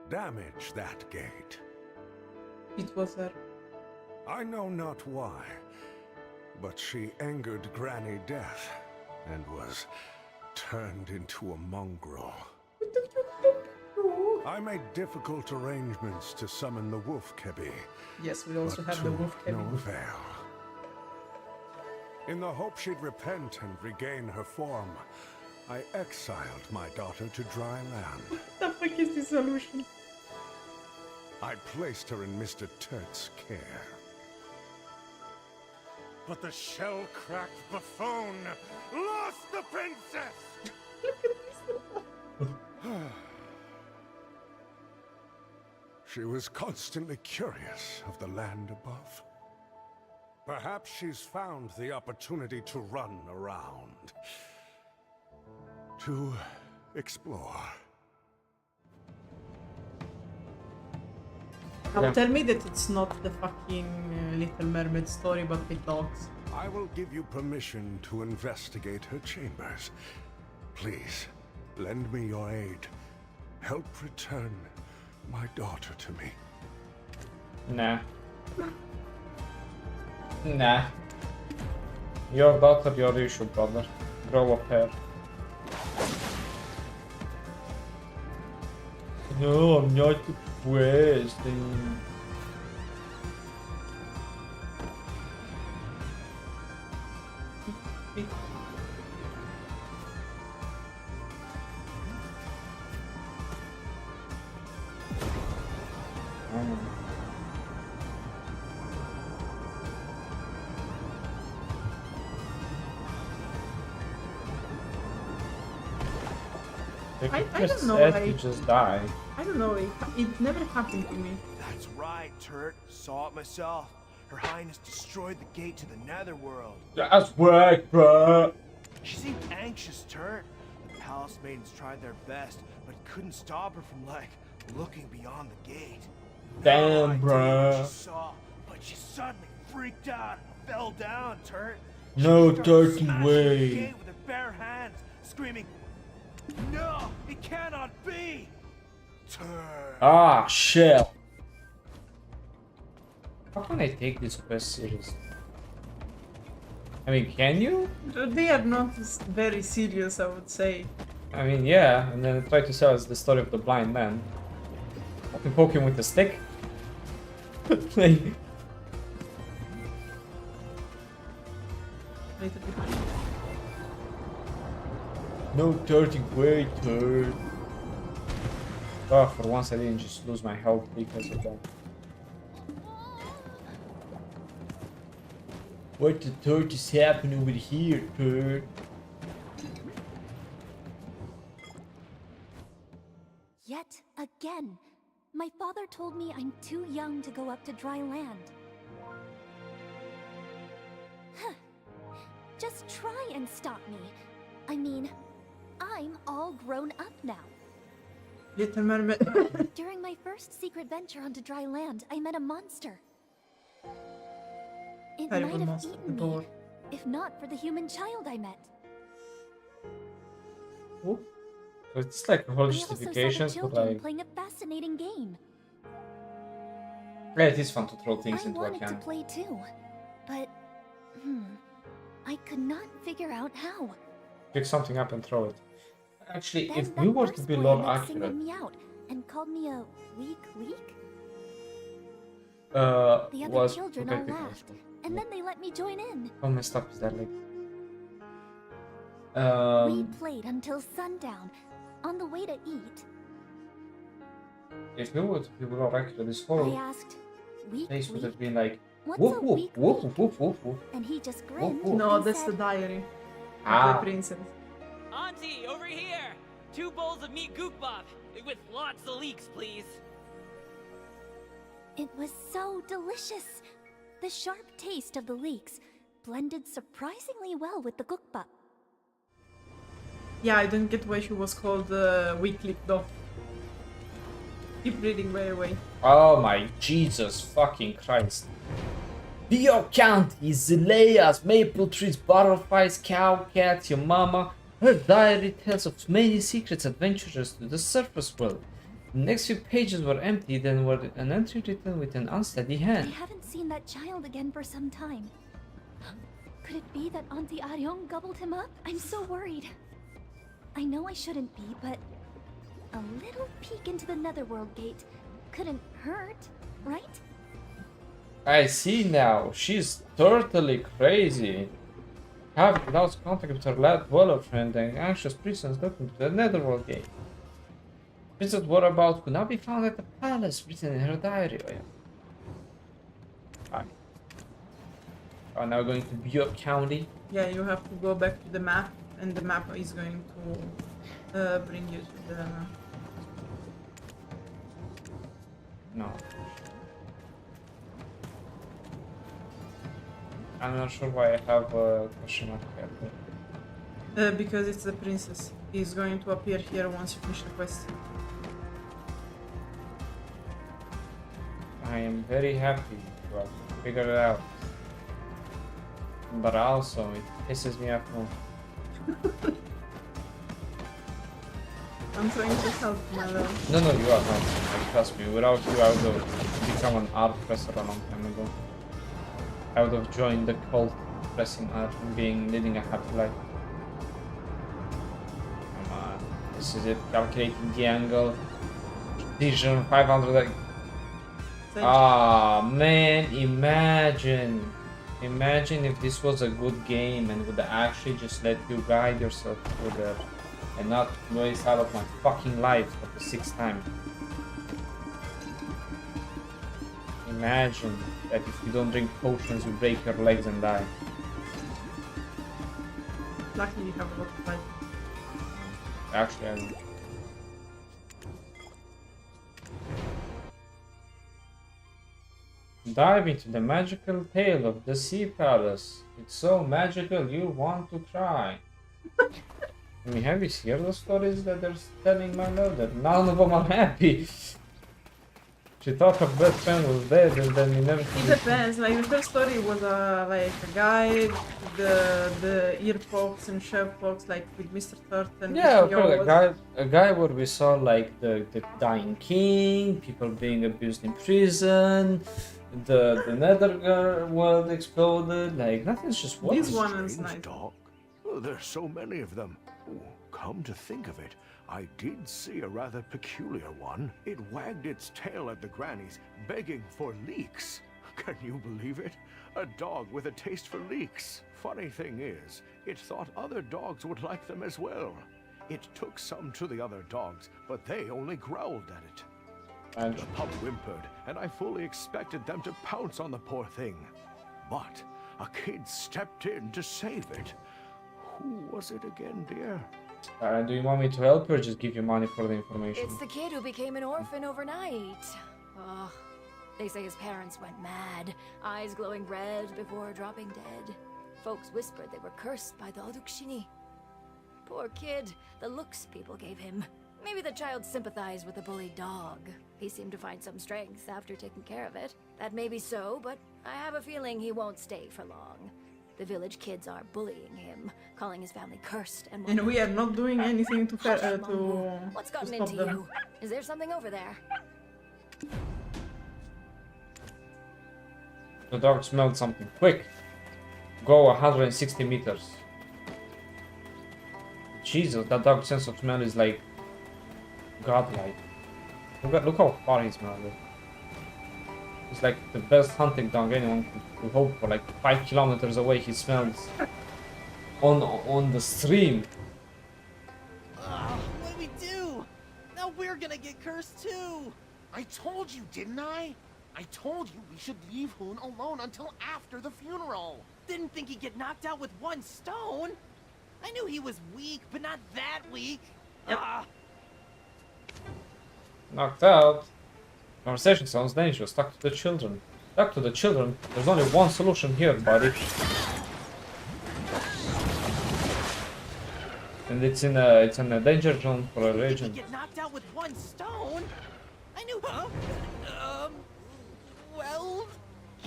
damage that gate. It was her. I know not why, but she angered Granny Death and was turned into a mongrel. I made difficult arrangements to summon the Wolf Kebi, Yes, we also but have the to wolf no cabin. avail. In the hope she'd repent and regain her form, I exiled my daughter to dry land. What the fuck is the solution? I placed her in Mr. Turt's care. But the shell-cracked buffoon lost the princess! She was constantly curious of the land above. Perhaps she's found the opportunity to run around. To explore. Now tell me that it's not the fucking Little Mermaid story but with dogs. I will give you permission to investigate her chambers. Please, lend me your aid. Help return my daughter to me. Nah. Nah. Your daughter, your issue, brother. Grow up hair. No, I'm not depressed. If I you don't just know, said you like- just die. I don't know, it never happened to me. That's right, Turt. Saw it myself. Her Highness destroyed the gate to the Netherworld. That's work, bro. She seemed anxious, Turt. The Palace Maidens tried their best, but couldn't stop her from, looking beyond the gate. Damn, No idea bruh. what she saw, but she suddenly freaked out and fell down, Turt. No She started dirty smashing way. the gate with her bare hands, screaming, "No, it cannot be!" Turt. Ah, shit. How can I take this quest seriously? I mean, can you? They are not very serious, I would say. I mean, yeah, and then try to sell us the story of the blind man. I can poke him with a stick. Like, Wait a bit. no turning way, turd. Oh, for once I didn't just lose my health because of that. What the turd is happening over here, turd? Yet again, my father told me I'm too young to go up to dry land. Huh. Just try and stop me. I mean, I'm all grown up now. Little mermaid. During my first secret venture onto dry land, I met a monster. It Terrible might have monster, eaten the boar. me, if not for the human child I met. Oh. So it's like a whole I also saw the justification for children like... playing a fascinating game. Yeah, it is fun to throw things I into a wanted to can. play too, but I could not figure out how. Pick something up and throw it. Actually, Then if that we were to first be boy I lore met accurate, singled me out and called me a weak leak. The other was... children okay, all okay, laughed, and then they let me join in. how messed up is that, like? We played until sundown, on the way to eat. If we were to be lore accurate, this I whole asked, weak place would leak? have been like... What's Whoop a whoop, weak whoop leak? whoop whoop whoop. And he just grinned whoop. No, and that's the said, diary of Ah. the princess. Auntie, over here! 2 bowls of meat gookbap, with lots of leeks, please. it was so delicious. The sharp taste of the leeks blended surprisingly well with the gukbap. Yeah, I don't get why she was called weak leak though. Keep reading way away. Oh my Jesus fucking Christ. Bio County, Zileas, Maple Trees, Butterflies, Cow Cats, your mama. Her diary tells of many secrets adventures to the surface world. The next few pages were empty, then were an entry written with an unsteady I hand. haven't seen that child again for some time. Could it be that Auntie Aryong gobbled him up? I'm so worried. I know I shouldn't be, but a little peek into the Netherworld gate couldn't hurt, right? I see now, she's totally crazy. Having lost contact with her lad dweller friend and anxious princess looking to the Netherworld gate. Princess whereabouts could not be found at the palace, written in her diary. Oh, yeah. Hi. Are now going to Bio County. Yeah, you have to go back to the map, and the map is going to bring you to the... No. I'm not sure why I have a question mark here. because it's the princess. He's going to appear here once you finish the quest. I am very happy to have figured it out. But also, it pisses me off more. I'm trying to help, my love. No, you are not. Like, trust me, without you, I would have become an art presser a long time ago. I would have joined the cult pressing art and leading a happy life. Come on. This is it. Calculating the angle. Precision 500. Like... Ah, man, imagine. Imagine if this was a good game and would actually just let you guide yourself through there and not waste out of my fucking life for the 6th time. Imagine that if you don't drink potions, you break your legs and die. Luckily you have a lot of life. Actually, I don't. Dive into the magical tale of the Sea Palace. It's so magical you want to cry. I mean, have you heard the stories that they're telling, my love? That none of them are happy. She thought her best friend was dead, and then in everything. It depends. Like the first story was like a guy, the ear pops and shell pops, like with Mr. Third and Yeah, Mr. Yo was- a guy where we saw like the dying king, people being abused in prison, the nether world exploded. Like nothing's just worse. This one is Strange nice. dog. Well, there's so many of them. Ooh, come to think of it, I did see a rather peculiar one. It wagged its tail at the grannies, begging for leeks. Can you believe it? A dog with a taste for leeks. Funny thing is, it thought other dogs would like them as well. It took some to the other dogs, but they only growled at it. And The pup whimpered, and I fully expected them to pounce on the poor thing. But a kid stepped in to save it. Who was it again, dear? do you want me to help you or just give you money for the information? It's the kid who became an orphan overnight. Oh, they say his parents went mad, eyes glowing red before dropping dead. Folks whispered they were cursed by the Odukshini. Poor kid, the looks people gave him. Maybe the child sympathized with the bullied dog. He seemed to find some strength after taking care of it. That may be so, but I have a feeling he won't stay for long. The village kids are bullying him, calling his family cursed and And we are not doing anything to What's gotten stop into them. you? Is there something over there? The dog smelled something. Quick! Go 160 meters. Jesus, that dog's sense of smell is like godlike. Look how far he smells it. It's like the best hunting dog anyone could hope for. Like 5 kilometers away, he smells on the stream. What do we do? Now we're gonna get cursed too. I told you, didn't I? I told you we should leave Hoon alone until after the funeral. Didn't think he'd get knocked out with one stone. I knew he was weak, but not that weak. Ah, Knocked out. Conversation sounds dangerous. Talk to the children. Talk to the children. There's only one solution here, buddy. And it's in a danger zone for a didn't think region. he'd get knocked out with one stone. I knew, huh? Well,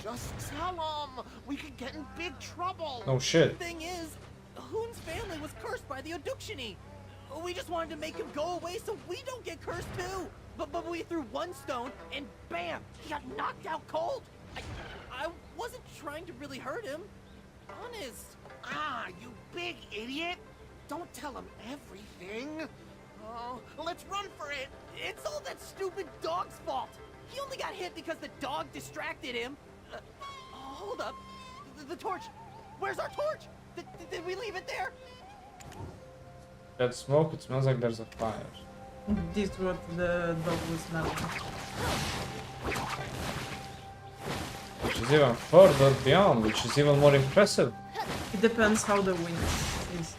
Just tell them. We could get in big trouble. No shit. thing is, Hoon's family was cursed by the Odukshini. We just wanted to make him go away so we don't get cursed too. But we threw one stone and bam, he got knocked out cold. I wasn't trying to really hurt him. Honest. Ah, you big idiot. Don't tell him everything. Oh, let's run for it. It's all that stupid dog's fault. He only got hit because the dog distracted him. Hold up. The torch. Where's our torch? Did we leave it there? That smoke, it smells like there's a fire. This is what the dog was smelling. Which is even further beyond, which is even more impressive. It depends how the wind is.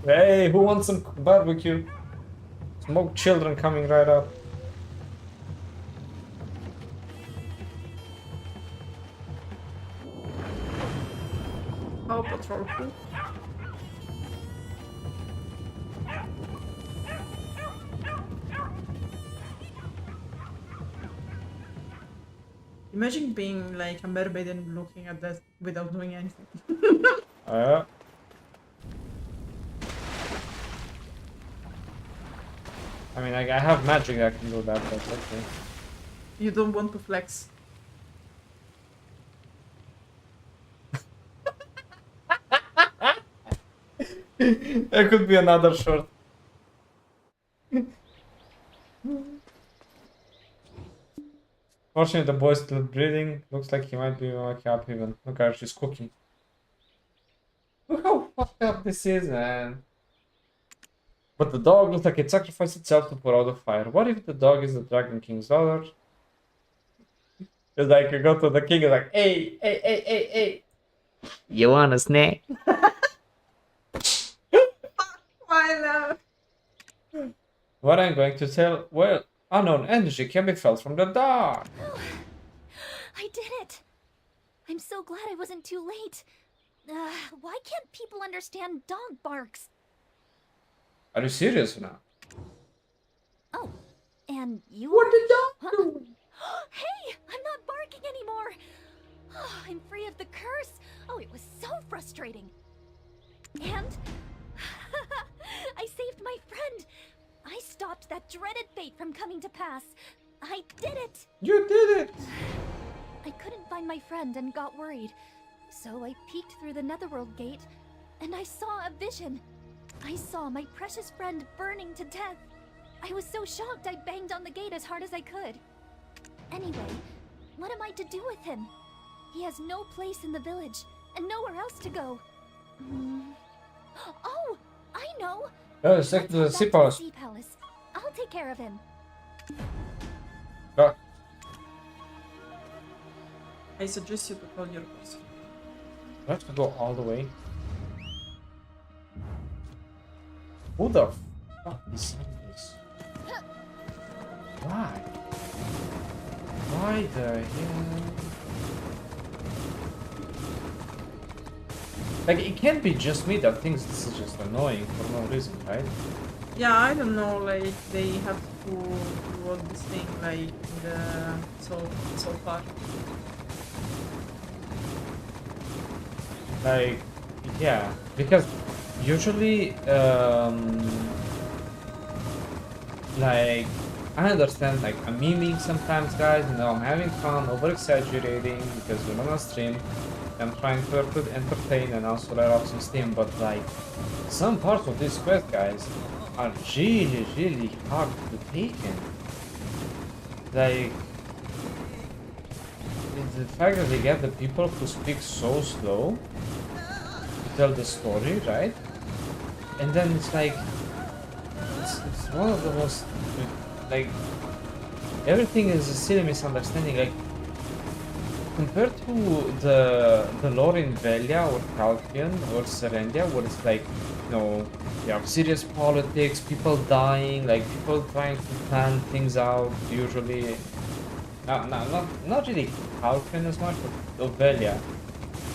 Hey, who wants some barbecue? Smoked children coming right up. Paw Patrol. Imagine being like a mermaid and looking at that without doing anything. I mean, I have magic that can do that, but okay. You don't want to flex. There could be another short. Fortunately, the boy's still breathing. Looks like he might be waking up even. Look how she's cooking. Look how fucked up this is, man. But the dog looks like it sacrificed itself to put out the fire. What if the dog is the Dragon King's daughter? It's like you go to the king and like, hey, hey, hey, hey, hey. You want a snack? Why not? What I'm going to tell? Well, Unknown energy can be felt from the dark. I did it! I'm so glad I wasn't too late. Why can't people understand dog barks? Are you serious now? Oh, and you What are? did dog Huh? do? Hey, I'm not barking anymore. I'm free of the curse. Oh, it was so frustrating. And I saved my friend. I stopped that dreaded fate from coming to pass. I did it. You did it! I couldn't find my friend and got worried. So I peeked through the netherworld gate and I saw a vision. I saw my precious friend burning to death. I was so shocked I banged on the gate as hard as I could. Anyway, what am I to do with him? He has no place in the village and nowhere else to go. Oh, I know! It's like the Let's sea head back to palace. the Sea Palace. I'll take care of him. I suggest you to call your person. I have to go all the way. Who the fuck designed this? Why? Why the hell? Like, it can't be just me that thinks this is just annoying for no reason, right? Yeah, I don't know, like, they have to do all this thing, like, so far. Like, yeah, because usually, like, I understand, like, I'm memeing sometimes, guys, you know, I'm having fun, over-exaggerating, because we're on a stream, I'm trying to entertain and also let off some steam, but, like, some parts of this quest, guys, are really, really hard to take in. Like, the fact that they get the people who speak so slow to tell the story, right? And then it's like, it's one of the most, like, everything is a silly misunderstanding. Like, compared to the lore in Velia or Calcian or Serendia, where it's like, you know, you have serious politics, people dying, like people trying to plan things out, usually. Not really Calcian as much, but Velia.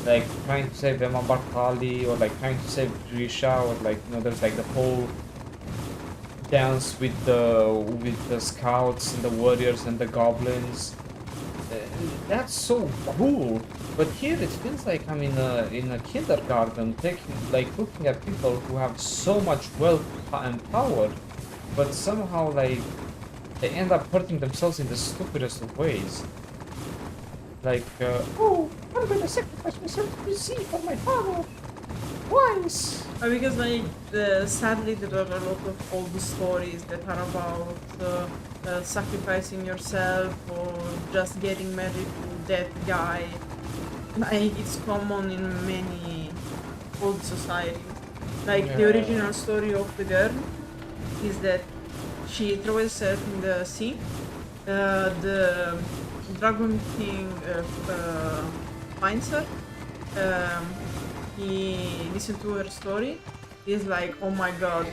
Like trying to save Embark or like trying to save Grisha, or like, you know, there's like the whole dance with the scouts and the warriors and the goblins. That's so cool. But here it feels like I'm in a kindergarten, looking at people who have so much wealth and power, but somehow like they end up hurting themselves in the stupidest of ways. Like, oh, I'm gonna sacrifice myself to the sea for my father. Twice. Because like sadly there are a lot of old stories that are about sacrificing yourself or just getting married to that guy. Like it's common in many old societies. Like the original story of the girl is that she throws herself in the sea. The Dragon King finds her. He listened to her story. He's like, oh my god,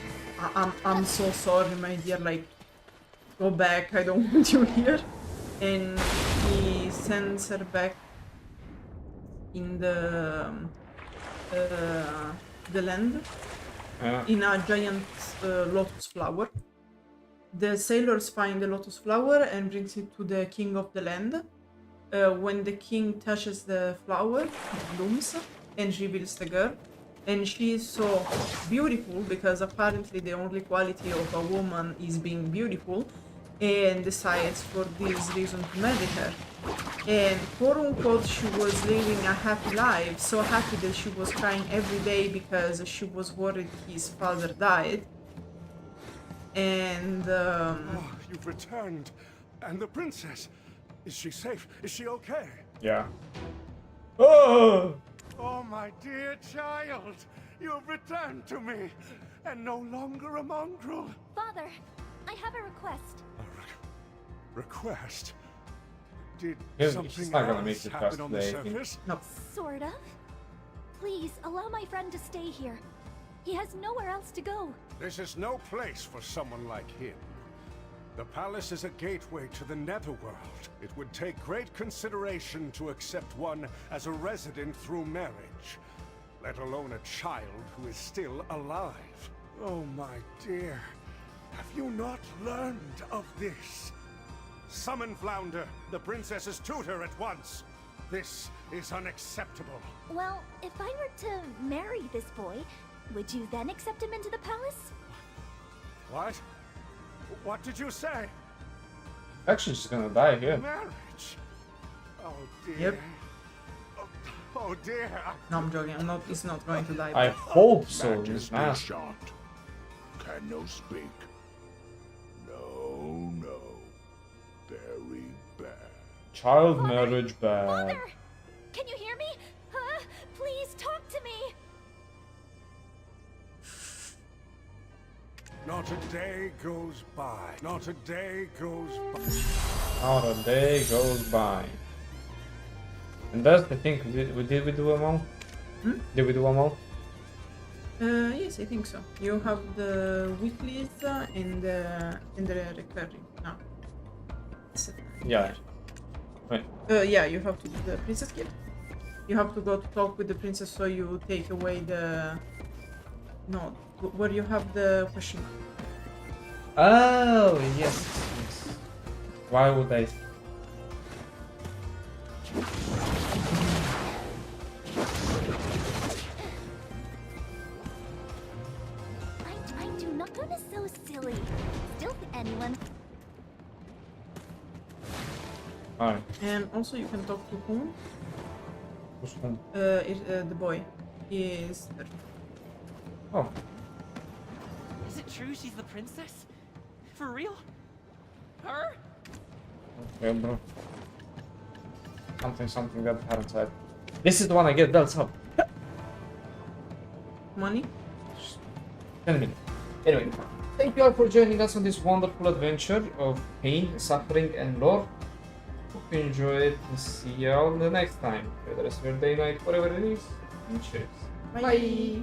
I'm so sorry, my dear, like, go back, I don't want you here. And he sends her back in the land, in a giant lotus flower. The sailors find the lotus flower and brings it to the king of the land. When the king touches the flower, it blooms and reveals the girl. And she is so beautiful because apparently the only quality of a woman is being beautiful, and decides for this reason to marry her. And quote unquote she was living a happy life, so happy that she was crying every day because she was worried his father died. And Oh, you've returned. And the princess, is she safe? Is she okay? Yeah. Oh! Oh, my dear child, you have returned to me, and no longer a mongrel. Father, I have a request. A request? Did He's something not gonna make else it happen past on the today. surface? no. Sort of. Please, allow my friend to stay here. He has nowhere else to go. This is no place for someone like him. The palace is a gateway to the netherworld. It would take great consideration to accept one as a resident through marriage, let alone a child who is still alive. Oh, my dear, have you not learned of this? Summon Flounder, the princess's tutor, at once. This is unacceptable. Well, if I were to marry this boy, would you then accept him into the palace? What? What did you say? Actually, she's gonna die here. Marriage? Oh, dear. Yep. Oh, dear. No, I'm joking. He's not going to die. I hope so. Matches This no man. shot. Can no speak. No, no. Very bad. Child marriage bad. Father! Can you hear me? Please talk to me! Not a day goes by. Not a day goes by. Not a day goes by. And that's the thing. Did we do them all? Did we do them all? Yes, I think so. You have the weeklies and the recurring. No. Yeah. Wait. Yeah, you have to do the princess gift. You have to go to talk with the princess, so you take away the... No, where you have the question mark. Oh, yes. Why would I? I do not want to so silly. Still anyone. Alright. And also you can talk to whom? Who's home? The boy. He is... Oh. Is it true she's the princess? For real? Her? Okay, bro. Something that parents had. This is the one I get belts up. Money? 10 minutes. Anyway, thank you all for joining us on this wonderful adventure of pain, suffering, and lore. Hope you enjoyed it and see you all the next time. Enjoy the rest of your day, night, whatever it is. And cheers. Bye.